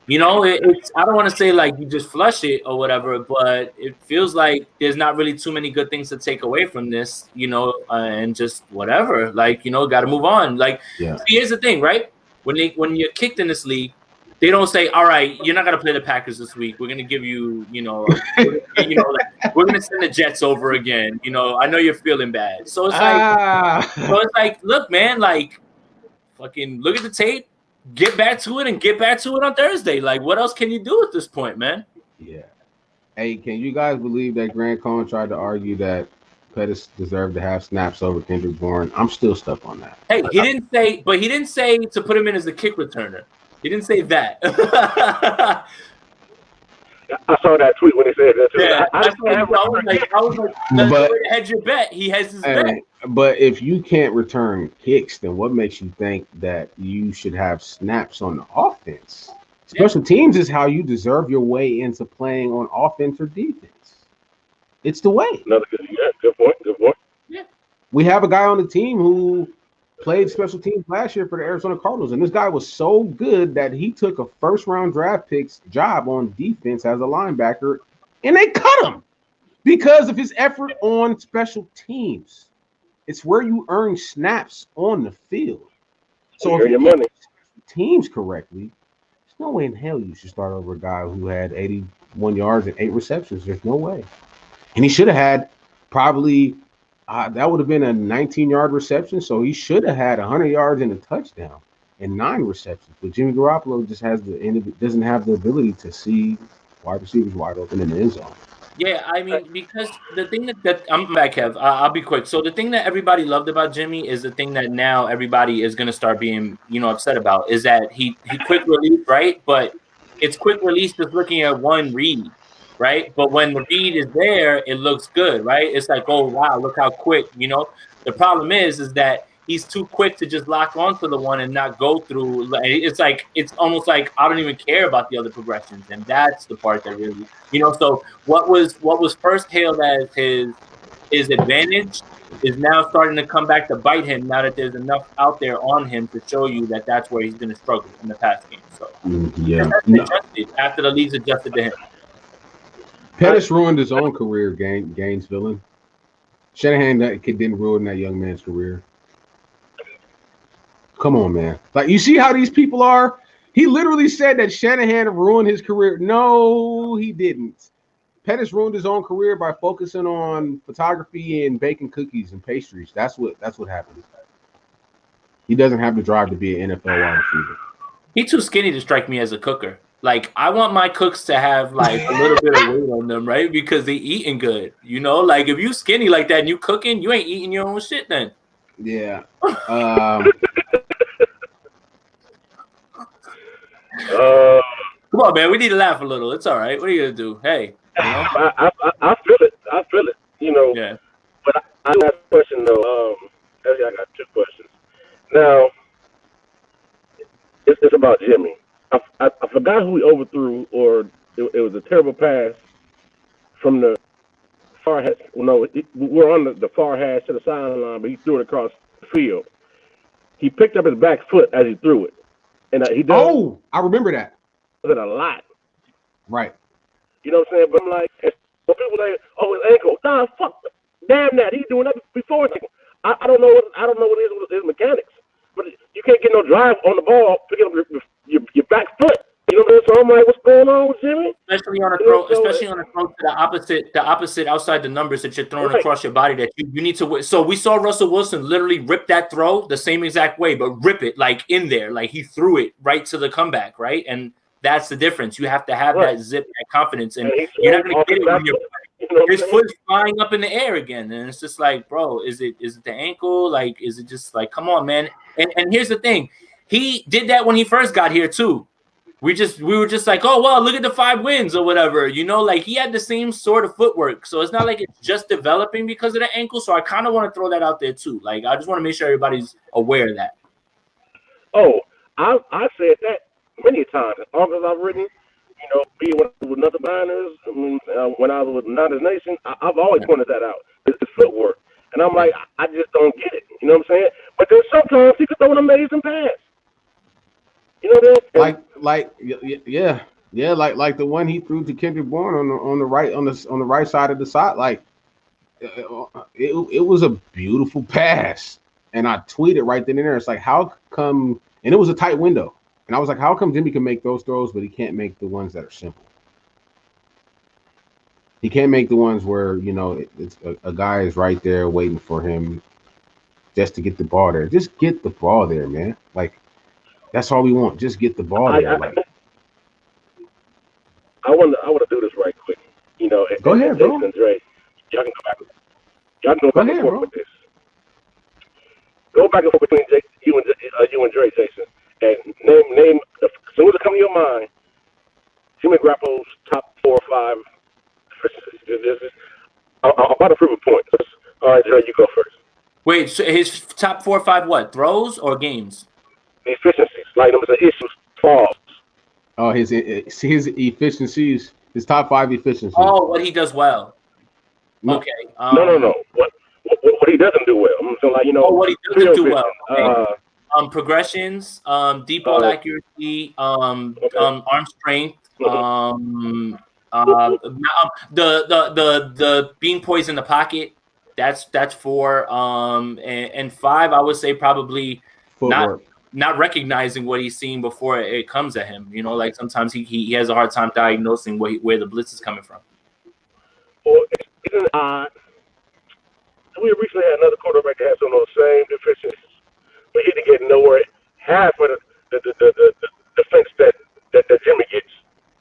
you know, it's I don't want to say like you just flush it or whatever, but it feels like there's not really too many good things to take away from this, you know, and just whatever, like, you know, got to move on. Like, see, here's the thing, right? When you're kicked in this league, They don't say, all right, you're not going to play the Packers this week. We're going to give you, we're going to send the Jets over again. I know you're feeling bad. So it's like, look, man, like, fucking look at the tape, get back to it, and get back to it on Thursday. Like, what else can you do at this point, man? Yeah. Hey, can you guys believe that Grant Cohn tried to argue that Pettis deserved to have snaps over Kendrick Bourne? I'm still stuck on that. Hey, he didn't say to put him in as a kick returner. He didn't say that. I saw that tweet when he said that too. Yeah, I was like, hedge your bet. He has his bet. But if you can't return kicks, then what makes you think that you should have snaps on the offense? Special teams is how you deserve your way into playing on offense or defense. It's the way. Another good point. Good point. Yeah. We have a guy on the team who played special teams last year for the Arizona Cardinals, and this guy was so good that he took a first-round draft pick's job on defense as a linebacker, and they cut him because of his effort on special teams. It's where you earn snaps on the field. So if you money teams correctly, there's no way in hell you should start over a guy who had 81 yards and 8 receptions. There's no way. And he should have had probably that would have been a 19-yard reception, so he should have had 100 yards and a touchdown and 9 receptions. But Jimmy Garoppolo just doesn't have the ability to see wide receivers wide open in the end zone. Yeah, I mean, because the thing that I'm back, Kev. I'll be quick. So the thing that everybody loved about Jimmy is the thing that now everybody is going to start being, upset about is that he quick release, right? But it's quick release just looking at one read, right? But when the read is there, it looks good, right? It's like, oh wow, look how quick, The problem is that he's too quick to just lock onto the one and not go through. It's almost like I don't even care about the other progressions, and that's the part that really, So what was first hailed as his advantage is now starting to come back to bite him. Now that there's enough out there on him to show you that that's where he's going to struggle in the pass game. So adjusted after the league's adjusted to him. Pettis ruined his own career, Gainesville. Shanahan didn't ruin that young man's career. Come on, man. Like, you see how these people are? He literally said that Shanahan ruined his career. No, he didn't. Pettis ruined his own career by focusing on photography and baking cookies and pastries. That's what happened. He doesn't have the drive to be an NFL wide receiver. He's too skinny to strike me as a cooker. Like, I want my cooks to have, like, a little bit of weight on them, right? Because they eating good. Like, if you skinny like that and you cooking, you ain't eating your own shit then. Yeah. Come on, man. We need to laugh a little. It's all right. What are you going to do? Hey. I feel it. Yeah. But I got a question, though. Actually, I got 2 questions. Now, it's about Jimmy. I forgot who he overthrew, or it was a terrible pass from the far hash. No, we're on the far hash to the sideline, but he threw it across the field. He picked up his back foot as he threw it, and he does. Oh, I remember that. It a lot. Right. You know what I'm saying? But I'm like, some people say, "Oh, his ankle." Nah, fuck, damn that. He's doing that before his ankle. I don't know what it is with his mechanics, but you can't get no drive on the ball picking up your back foot. You know what I'm saying? So I'm like, what's going on with Jimmy? Especially on a throw, to the opposite outside the numbers that you're throwing across your body that you need to. So we saw Russell Wilson literally rip that throw the same exact way, but rip it like in there, like he threw it right to the comeback, right? And that's the difference. You have to have that zip, that confidence, and you're not going to get it when his foot's flying up in the air again. And it's just like, bro, is it the ankle? Like, is it just like, come on, man? And here's the thing. He did that when he first got here too. We were just like, oh, well, look at the 5 wins or whatever. Like he had the same sort of footwork. So it's not like it's just developing because of the ankle. So I kind of want to throw that out there too. Like, I just want to make sure everybody's aware of that. Oh, I said that many times. As long as I've written, being with Nothing Miners, when I was with Niners Nation, I've always pointed that out. It's the footwork. And I'm like, I just don't get it. You know what I'm saying? But then sometimes he could throw an amazing pass. You know what I mean? Like the one he threw to Kendrick Bourne on the right side of the side. Like it was a beautiful pass, and I tweeted right then and there. It's like, how come? And it was a tight window. And I was like, how come Jimmy can make those throws, but he can't make the ones that are simple? He can't make the ones where, it's a guy is right there waiting for him just to get the ball there. Just get the ball there, man. Like, that's all we want. Just get the ball there. I want to do this right quick. Go ahead, bro. Jason and Dre, y'all can go back. Y'all can go back and forth with this. Go back and forth between you and Dre, Jason, and name as soon as it comes to your mind, Jimmy Garoppolo's top 4 or 5. I'm about to prove a point. All right, Dre, you go first. Wait, so his top 4 or 5 what? Throws or games? Efficiencies, like there was an issue, falls. Oh, his efficiencies, his top 5 efficiencies. Oh, what he does well. Okay. No. What he doesn't do well. So what he doesn't do well. Okay. Progressions, deep ball accuracy, arm strength, the being poised in the pocket. That's 4. And 5, I would say probably footwork. Not recognizing what he's seeing before it comes at him. Like sometimes he has a hard time diagnosing where the blitz is coming from. Well, isn't it odd? We recently had another quarterback that had some of those same deficiencies, but he didn't get nowhere half of the defense that Jimmy gets.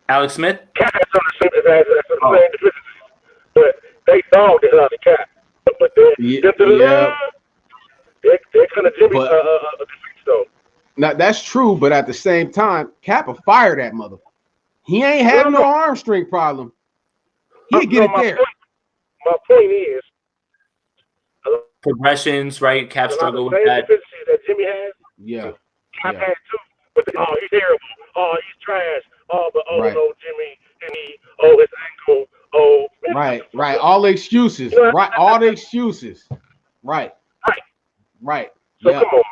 Alex Smith? Cat has some of the same deficiencies, but they dogged it out of the Cat. But they're kind of Jimmy defeats though. Now that's true, but at the same time, Kappa fired that mother. He ain't had no arm strength problem. He'd get it there. My point is progressions, right? Cap struggle with that. Deficiencies that Jimmy has. Yeah. Cap had too. But he's terrible. Oh, he's trash. Oh, but right. No, Jimmy, and his ankle. Oh, man. Right. All the excuses. Right. All the excuses. Right. So come on, man.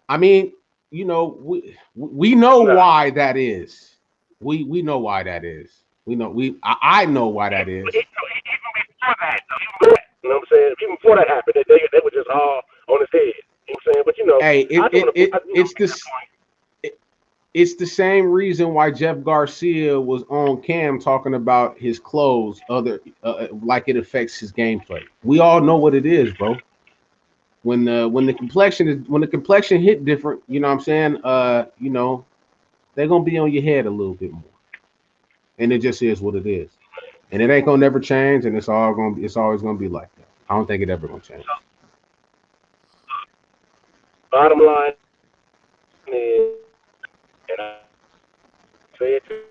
I mean, we know why that is. We know why that is. I know why that is. Even before that, you know what I'm saying? Even before that happened, they were just all on his head. You know what I'm saying? But hey, it's the same reason why Jeff Garcia was on Cam talking about his clothes, like it affects his gameplay. We all know what it is, bro. When the complexion hit different, you know what I'm saying? They're gonna be on your head a little bit more. And it just is what it is. And it ain't gonna never change, and it's always gonna be like that. I don't think it ever gonna change. Bottom line is, and I say it too.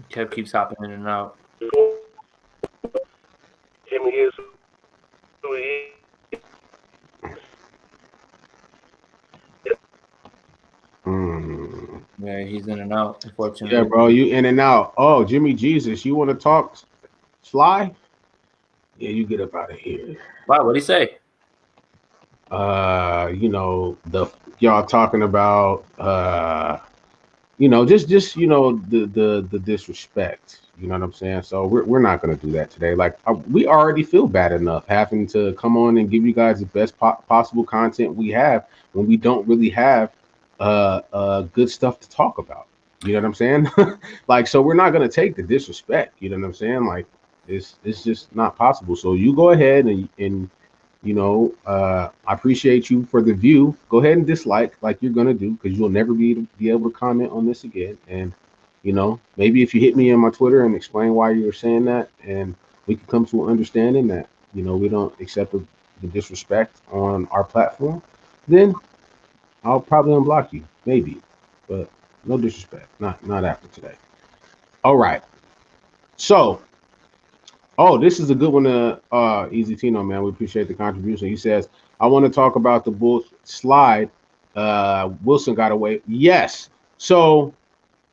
Kev keeps hopping in and out. Jimmy is who he is. Yeah, he's in and out, unfortunately. Yeah, bro, you in and out. Oh, Jimmy Jesus, you want to talk Sly? Yeah, you get up out of here. Wow, what'd he say? Y'all talking about the disrespect. You know what I'm saying? So we're not gonna do that today. Like we already feel bad enough having to come on and give you guys the best possible content we have when we don't really have good stuff to talk about. You know what I'm saying? Like, so we're not gonna take the disrespect. You know what I'm saying? Like, it's just not possible. So you go ahead and I appreciate you for the view. Go ahead and dislike like you're gonna do, because you'll never be able to comment on this again. And maybe if you hit me on my Twitter and explain why you're saying that, and we can come to an understanding that we don't accept the disrespect on our platform, then I'll probably unblock you, maybe, but no disrespect, not after today. All right. So, this is a good one to Easy Tino, man. We appreciate the contribution. He says, I want to talk about the Bulls slide. Wilson got away. Yes. So,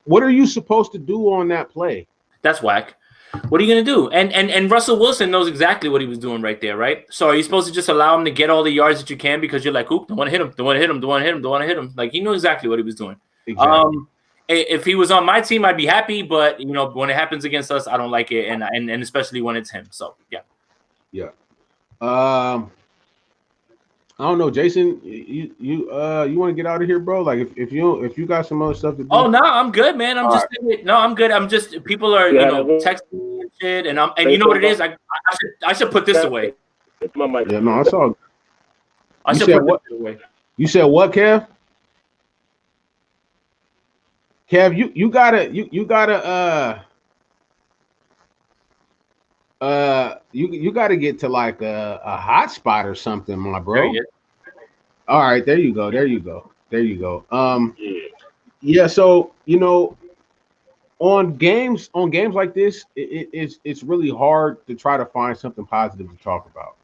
what are you supposed to do on that play? That's whack. What are you going to do? And Russell Wilson knows exactly what he was doing right there, right? So are you supposed to just allow him to get all the yards that you can because you're like, oop, don't want to hit him. Like, he knew exactly what he was doing. Exactly. If he was on my team, I'd be happy. But, when it happens against us, I don't like it. And especially when it's him. So, yeah. Yeah. I don't know, Jason. You want to get out of here, bro? Like if you got some other stuff to do. Oh no, I'm good, man. I'm All just no, I'm good. I'm just people are texting me and shit, and you know what it is. I should put this away. Yeah, no, I saw. I should put this away. You said what, Kev? Kev, you gotta you gotta get to like a hot spot or something, my bro. All right, there you go. Yeah, so on games like this, it's really hard to try to find something positive to talk about.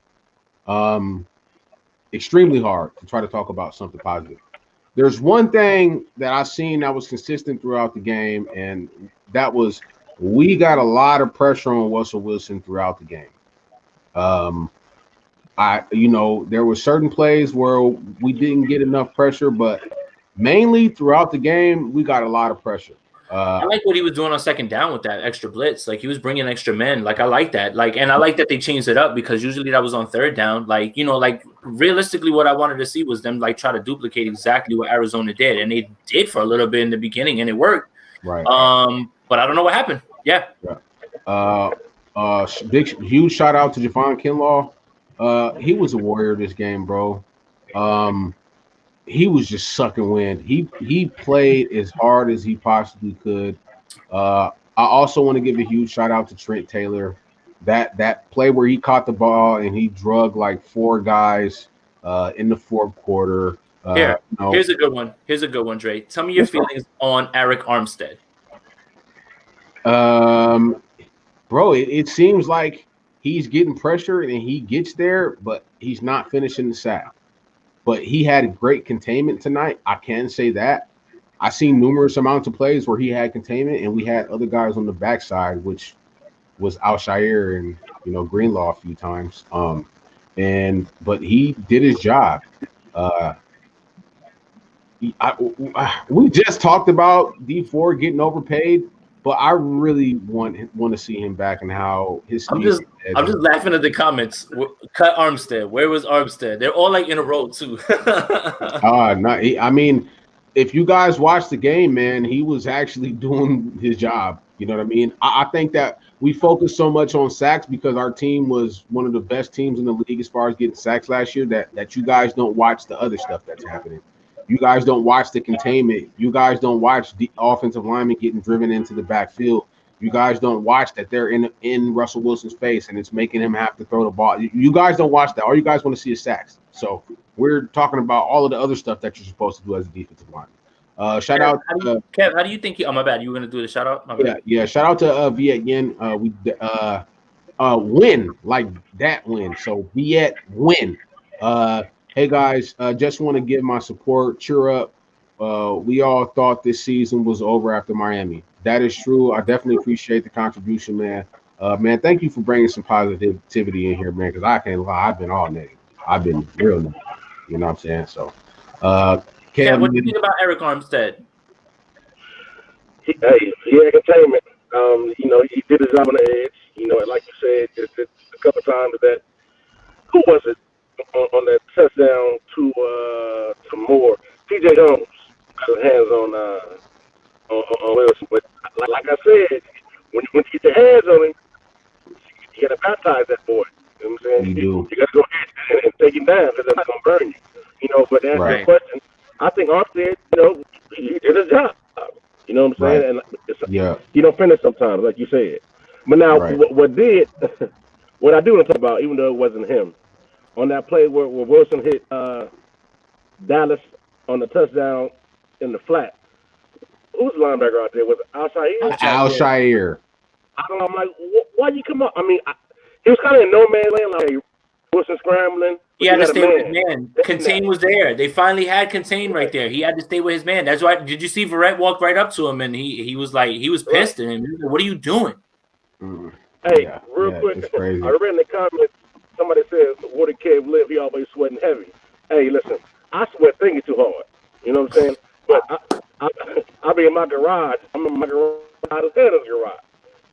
Extremely hard to try to talk about something positive. There's one thing that I've seen that was consistent throughout the game, and that was we got a lot of pressure on Russell Wilson throughout the game. There were certain plays where we didn't get enough pressure, but mainly throughout the game, we got a lot of pressure. I like what he was doing on second down with that extra blitz. Like he was bringing extra men. Like I like that. Like, and I like that they changed it up because usually that was on third down. Like, like realistically, what I wanted to see was them like try to duplicate exactly what Arizona did, and they did for a little bit in the beginning, and it worked. Right. But I don't know what happened. Yeah. Huge shout out to Javon Kinlaw. He was a warrior this game, bro. He was just sucking wind. He played as hard as he possibly could. I also want to give a huge shout out to Trent Taylor. That play where he caught the ball and he drug like 4 guys in the fourth quarter. Here's a good one. Trey. Tell me your feelings on Eric Armstead. Bro, it seems like he's getting pressure and he gets there, but he's not finishing the sack. But he had great containment tonight. I can say that. I seen numerous amounts of plays where he had containment, and we had other guys on the backside, which was Al-Shire and Greenlaw a few times. But he did his job. We just talked about D4 getting overpaid, but I really want to see him back and how his. I'm just laughing at the comments. Cut Armstead. Where was Armstead? They're all like in a row too. I mean, if you guys watch the game, man, he was actually doing his job. You know what I mean? I think that we focused so much on sacks because our team was one of the best teams in the league as far as getting sacks last year. That you guys don't watch the other stuff that's happening. You guys don't watch the containment. You guys don't watch the offensive linemen getting driven into the backfield. You guys don't watch that they're in Russell Wilson's face and it's making him have to throw the ball. You guys don't watch that. All you guys want to see is sacks. So we're talking about all of the other stuff that you're supposed to do as a defensive lineman. Shout out, Kev. How do you think? Oh, my bad. You were gonna do the shout out? My bad. Yeah. Shout out to Viet Yin. We win like that win. So Viet win. Hey guys, just want to give my support. Cheer up. We all thought this season was over after Miami. That is true. I definitely appreciate the contribution, man. Man, thank you for bringing some positivity in here, man, because I can't lie. I've been all negative. I've been real negative. You know what I'm saying? So, Kev, what do you think about Eric Armstead? He had containment. He did his job on the edge. And like you said, just a couple times that. Who was it? On that touchdown to Moore, TJ Jones got his hands on Wilson. But like I said, when you get your hands on him, you got to baptize that boy. You know what I'm saying? You got to go ahead and take him down because they're not going to burn you. But to answer your question, I think Armstead, he did his job. You know what I'm saying? And he don't finish sometimes, like you said. But now, what I do want to talk about, even though it wasn't him, on that play where Wilson hit Dallas on the touchdown in the flat. Who's the linebacker out there? Was it Al-Shire? Al-Shire. I don't know. I'm like, why you come up? I mean, he was kind of in no man's land. Like Wilson scrambling. He had to stay with his man. Contain was there. They finally had Contain right there. He had to stay with his man. That's why. Did you see Verrett walk right up to him and he was like, he was pissed at him. What are you doing? Hey, real quick. I read in the comments. Somebody says, "Where the Kev live, he always sweating heavy." Hey, listen, I sweat thinking too hard. You know what I'm saying? But I be in my garage. I'm in my garage as hell as garage.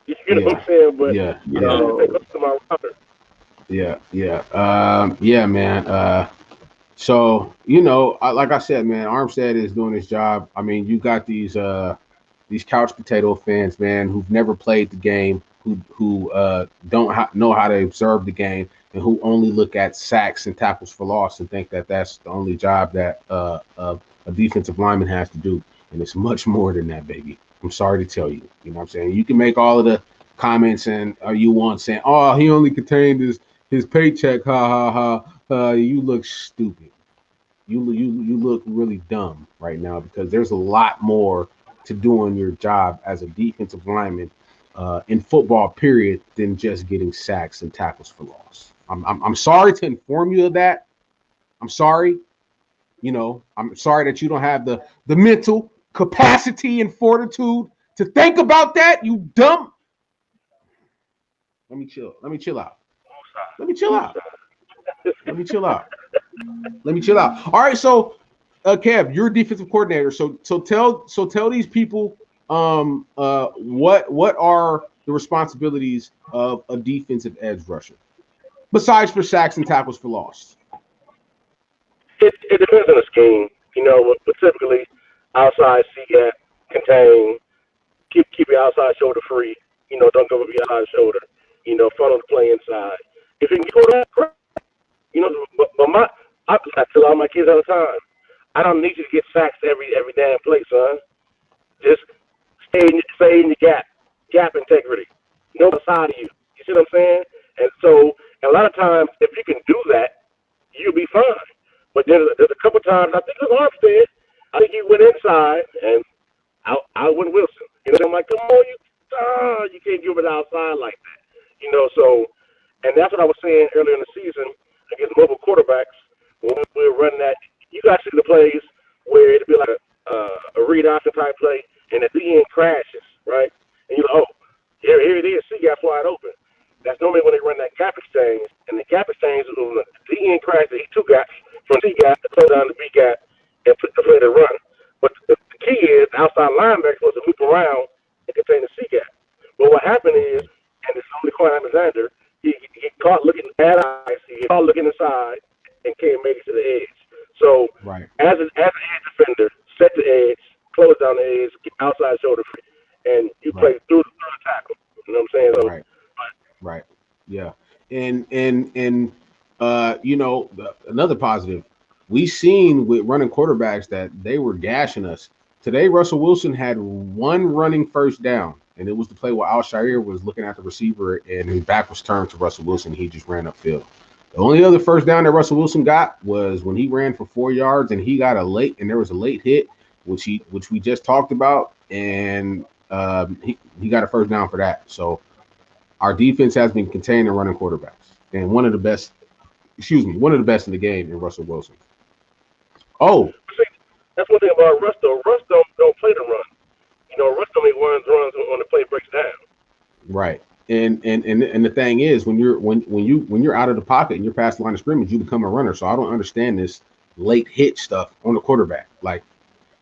You know what I'm saying? But take up to my router. Yeah, man. So, like I said, man, Armstead is doing his job. I mean, you got these couch potato fans, man, who've never played the game, who don't know how to observe the game, and who only look at sacks and tackles for loss and think that that's the only job that a defensive lineman has to do. And it's much more than that, baby. I'm sorry to tell you. You know what I'm saying? You can make all of the comments and you want saying, "Oh, he only contained his paycheck." Ha ha ha. You look stupid. You look really dumb right now because there's a lot more to doing your job as a defensive lineman in football, period, than just getting sacks and tackles for loss. I'm sorry to inform you of that. I'm sorry. I'm sorry that you don't have the mental capacity and fortitude to think about that. You dumb. Let me chill out. Let me chill out. Let me chill out. All right, so Kev, you're a defensive coordinator. So tell these people what are the responsibilities of a defensive edge rusher besides for sacks and tackles for loss. It depends on the scheme, but typically outside C-gap, contain, keep your outside shoulder free, don't go over your outside shoulder, funnel the play inside. If you can go that, great. But I tell all my kids all the time, I don't need you to get sacks every damn play, son. Just stay in the gap integrity. No side of you. You see what I'm saying? And so a lot of times, if you can do that, you'll be fine. But there's a couple times, I think it was Armstead, I think he went inside and out went Wilson. I'm like, come on, you can't give it outside like that. So, and that's what I was saying earlier in the season against mobile quarterbacks when we were running that. You guys see the plays where it'd be like a read option type play, and at the end crashes, right? And you're like, oh, here it is, C-gap wide open. That's normally when they run that gap exchange, and the gap exchange is when the end crash, they two gaps from C-gap to close down the B-gap and put the play to run. But the key is the outside linebacker supposed to loop around and contain the C-gap. But what happened is, and it's only Quan Alexander, he caught looking at eyes, he caught looking inside, and can't make it to the edge. So, right. as an edge defender, set the edge, close down the edge, get outside shoulder free, and you play through the tackle. You know what I'm saying? So, Right. Yeah. And another positive, we've seen with running quarterbacks that they were gashing us. Today, Russell Wilson had one running first down, and it was the play where Al-Shaair was looking at the receiver and his back was turned to Russell Wilson. He just ran upfield. The only other first down that Russell Wilson got was when he ran for 4 yards and there was a late hit, which we just talked about, and he got a first down for that. So our defense has been contained and running quarterbacks, and one of the best in the game in Russell Wilson. Oh, see, that's one thing about Russ though. Russ don't play the run. Russ only runs when the play breaks down. Right. And the thing is, when you're out of the pocket and you're past the line of scrimmage, you become a runner. So I don't understand this late hit stuff on the quarterback. Like,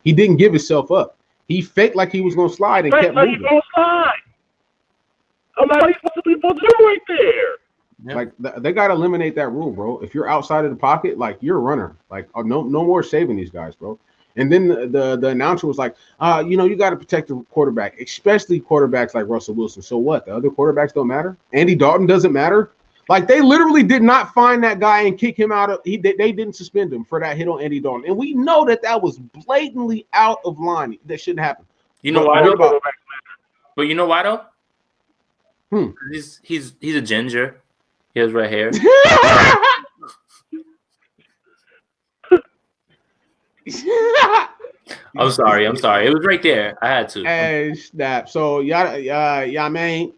he didn't give himself up. He faked like he was going to slide and kept moving. He's going to slide. I'm like, what are you supposed to do right there? Yeah. Like, they got to eliminate that rule, bro. If you're outside of the pocket, like, you're a runner. Like, no more saving these guys, bro. And then the announcer was like, you got to protect the quarterback, especially quarterbacks like Russell Wilson. So what? The other quarterbacks don't matter? Andy Dalton doesn't matter? Like, they literally did not find that guy and kick him out. They didn't suspend him for that hit on Andy Dalton. And we know that was blatantly out of line. That shouldn't happen. You know why though? But you know why though? He's a ginger. He has red hair. I'm sorry. It was right there. I had to. Hey, snap. So, man,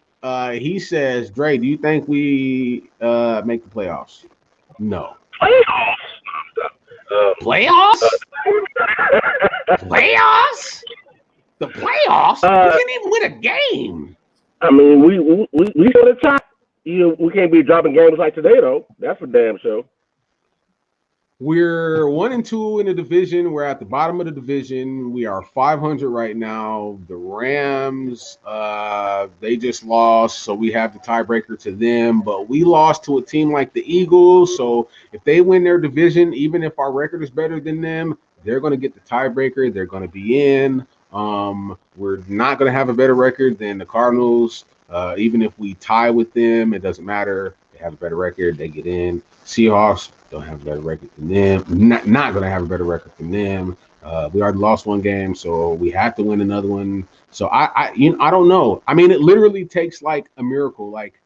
he says, Dre, do you think we make the playoffs? No. Playoffs? Playoffs? The playoffs? We didn't even win a game. I mean, we at the top. We can't be dropping games like today, though. That's for damn sure. We're 1-2 in the division. We're at the bottom of the division. We are 500 right now. The Rams, they just lost, so we have the tiebreaker to them. But we lost to a team like the Eagles, so if they win their division, even if our record is better than them, they're going to get the tiebreaker. They're going to be in. We're not going to have a better record than the Cardinals. Even if we tie with them, it doesn't matter. They have a better record. They get in. Seahawks don't have a better record than them. Not going to have a better record than them. We already lost one game, so we have to win another one. So I don't know. I mean, it literally takes like a miracle. Like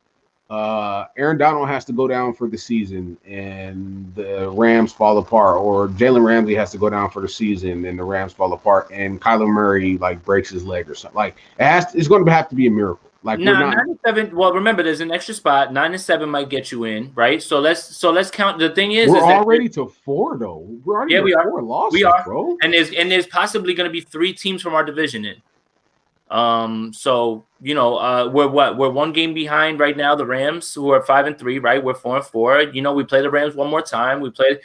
Aaron Donald has to go down for the season, and the Rams fall apart, or Jalen Ramsey has to go down for the season, and the Rams fall apart, and Kyler Murray like breaks his leg or something. Like it's going to have to be a miracle. Like no, 9-7. Well, remember, there's an extra spot. 9-7 might get you in, right? So let's count. The thing is, we're already to 4 though. We're already we are 4 losses, we are, bro. And there's possibly going to be 3 teams from our division in. So we're 1 game behind right now. The Rams, who are 5-3, right? We're 4-4. We play the Rams one more time. We play,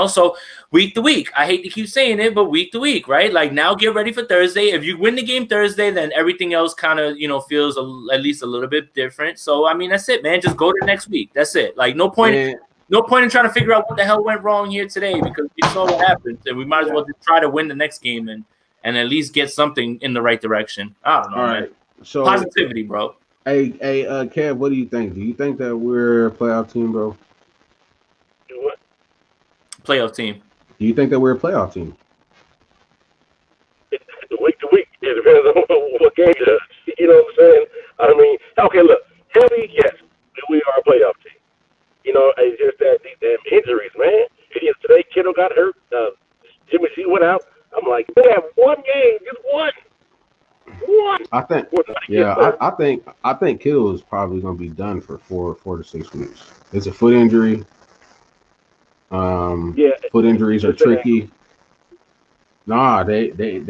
so week to week. I hate to keep saying it, but week to week, right? Like now, get ready for Thursday. If you win the game Thursday, then everything else kind of feels at least a little bit different. So I mean, that's it, man. Just go to next week. That's it. Like no point. Man. No point in trying to figure out what the hell went wrong here today, because we saw what happened, and we might as well just try to win the next game and at least get something in the right direction. I don't know. All man. right. So positivity, bro. Hey, Kev, what do you think? Do you think that we're a playoff team, bro? Do what? Playoff team. Do you think that we're a playoff team? Week to week, it depends on what game it is. You know what I'm saying? I mean, okay, look, heavy, yes, we are a playoff team. It's just that these damn injuries, man. Today, Kittle got hurt. Jimmy G went out. I'm like, they have one game, just one. I think Kittle is probably going to be done for 4 to 6 weeks. It's a foot injury. Foot injuries are tricky. Nah, they Matt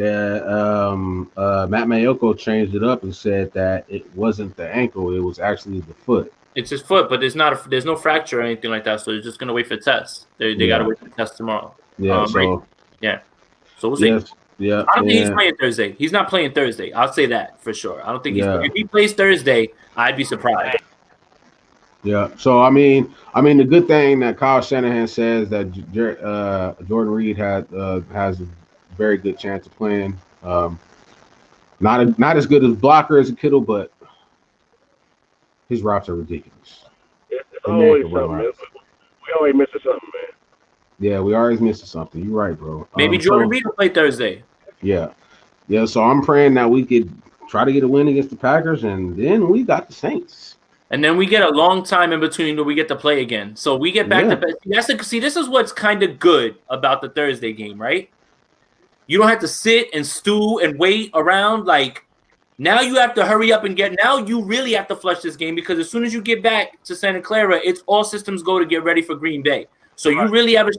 Mayoko changed it up and said that it wasn't the ankle, it was actually the foot. It's his foot, but there's no fracture or anything like that, so they're just gonna wait for tests. They got to wait for the test tomorrow. Yeah, So we'll see. Yes, yeah. I don't think he's playing Thursday. He's not playing Thursday. I'll say that for sure. I don't think if he plays Thursday, I'd be surprised. Yeah. So I mean, the good thing that Kyle Shanahan says that Jordan Reed has a very good chance of playing. Not as good as blocker as a Kittle, but his routes are ridiculous. It's always something, man. We always missing something, man. Yeah, we always missing something. You're right, bro. Maybe Jordan Reed will play Thursday. Yeah. So I'm praying that we could try to get a win against the Packers, and then we got the Saints. And then we get a long time in between where we get to play again. So we get back to see, this is what's kind of good about the Thursday game, right? You don't have to sit and stew and wait around. Like, now you have to hurry up and now you really have to flush this game, because as soon as you get back to Santa Clara, it's all systems go to get ready for Green Bay. So you really have a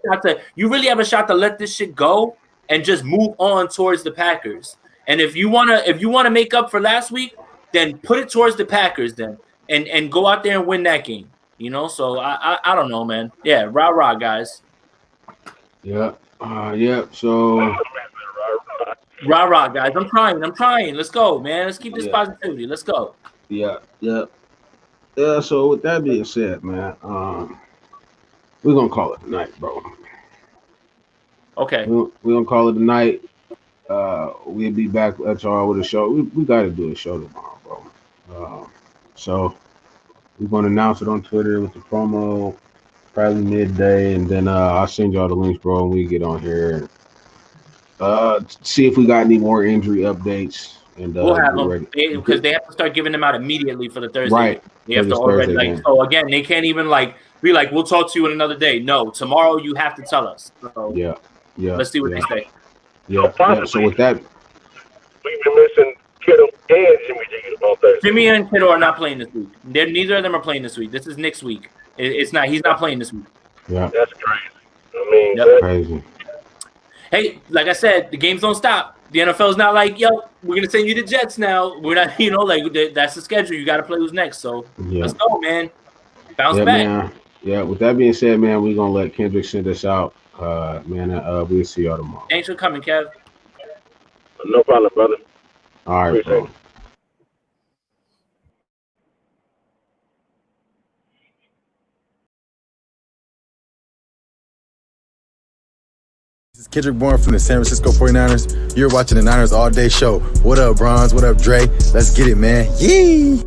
shot to let this shit go and just move on towards the Packers. And if you wanna make up for last week, then put it towards the Packers then. And go out there and win that game, So I don't know, man. Yeah, rah guys. Yeah, So rah guys. I'm trying. Let's go, man. Let's keep this positivity. Let's go. Yeah. So with that being said, man, we're gonna call it a night, bro. Okay. We're gonna call it a night. We'll be back at y'all with a show. We got to do a show tomorrow, bro. So we're going to announce it on Twitter with the promo, probably midday, and then I'll send y'all the links, bro, and we get on here and see if we got any more injury updates. And we'll have them because they have to start giving them out immediately for the Thursday. Right. They have to already so again, they can't even be like, we'll talk to you in another day. No, tomorrow you have to tell us. So yeah. Let's see what they say. Yeah. So with that, we've been missing Kittle and Jimmy G on Thursday. Jimmy and Kittle are not playing this week. Neither of them are playing this week. This is next week. It's not. He's not playing this week. Yeah, that's crazy. I mean, crazy. Hey, like I said, the games don't stop. The NFL's not like, yo, we're gonna send you the Jets now. We're not, that's the schedule. You got to play who's next. So let's go, man. Bounce back. Man. Yeah. With that being said, man, we're gonna let Kendrick send us out. man. We'll see y'all tomorrow. Thanks for coming, Kev. No problem, brother. All right, bro. This is Kendrick Bourne from the San Francisco 49ers. You're watching the Niners All Day Show. What up, Bronze? What up, Dre? Let's get it, man. Yee!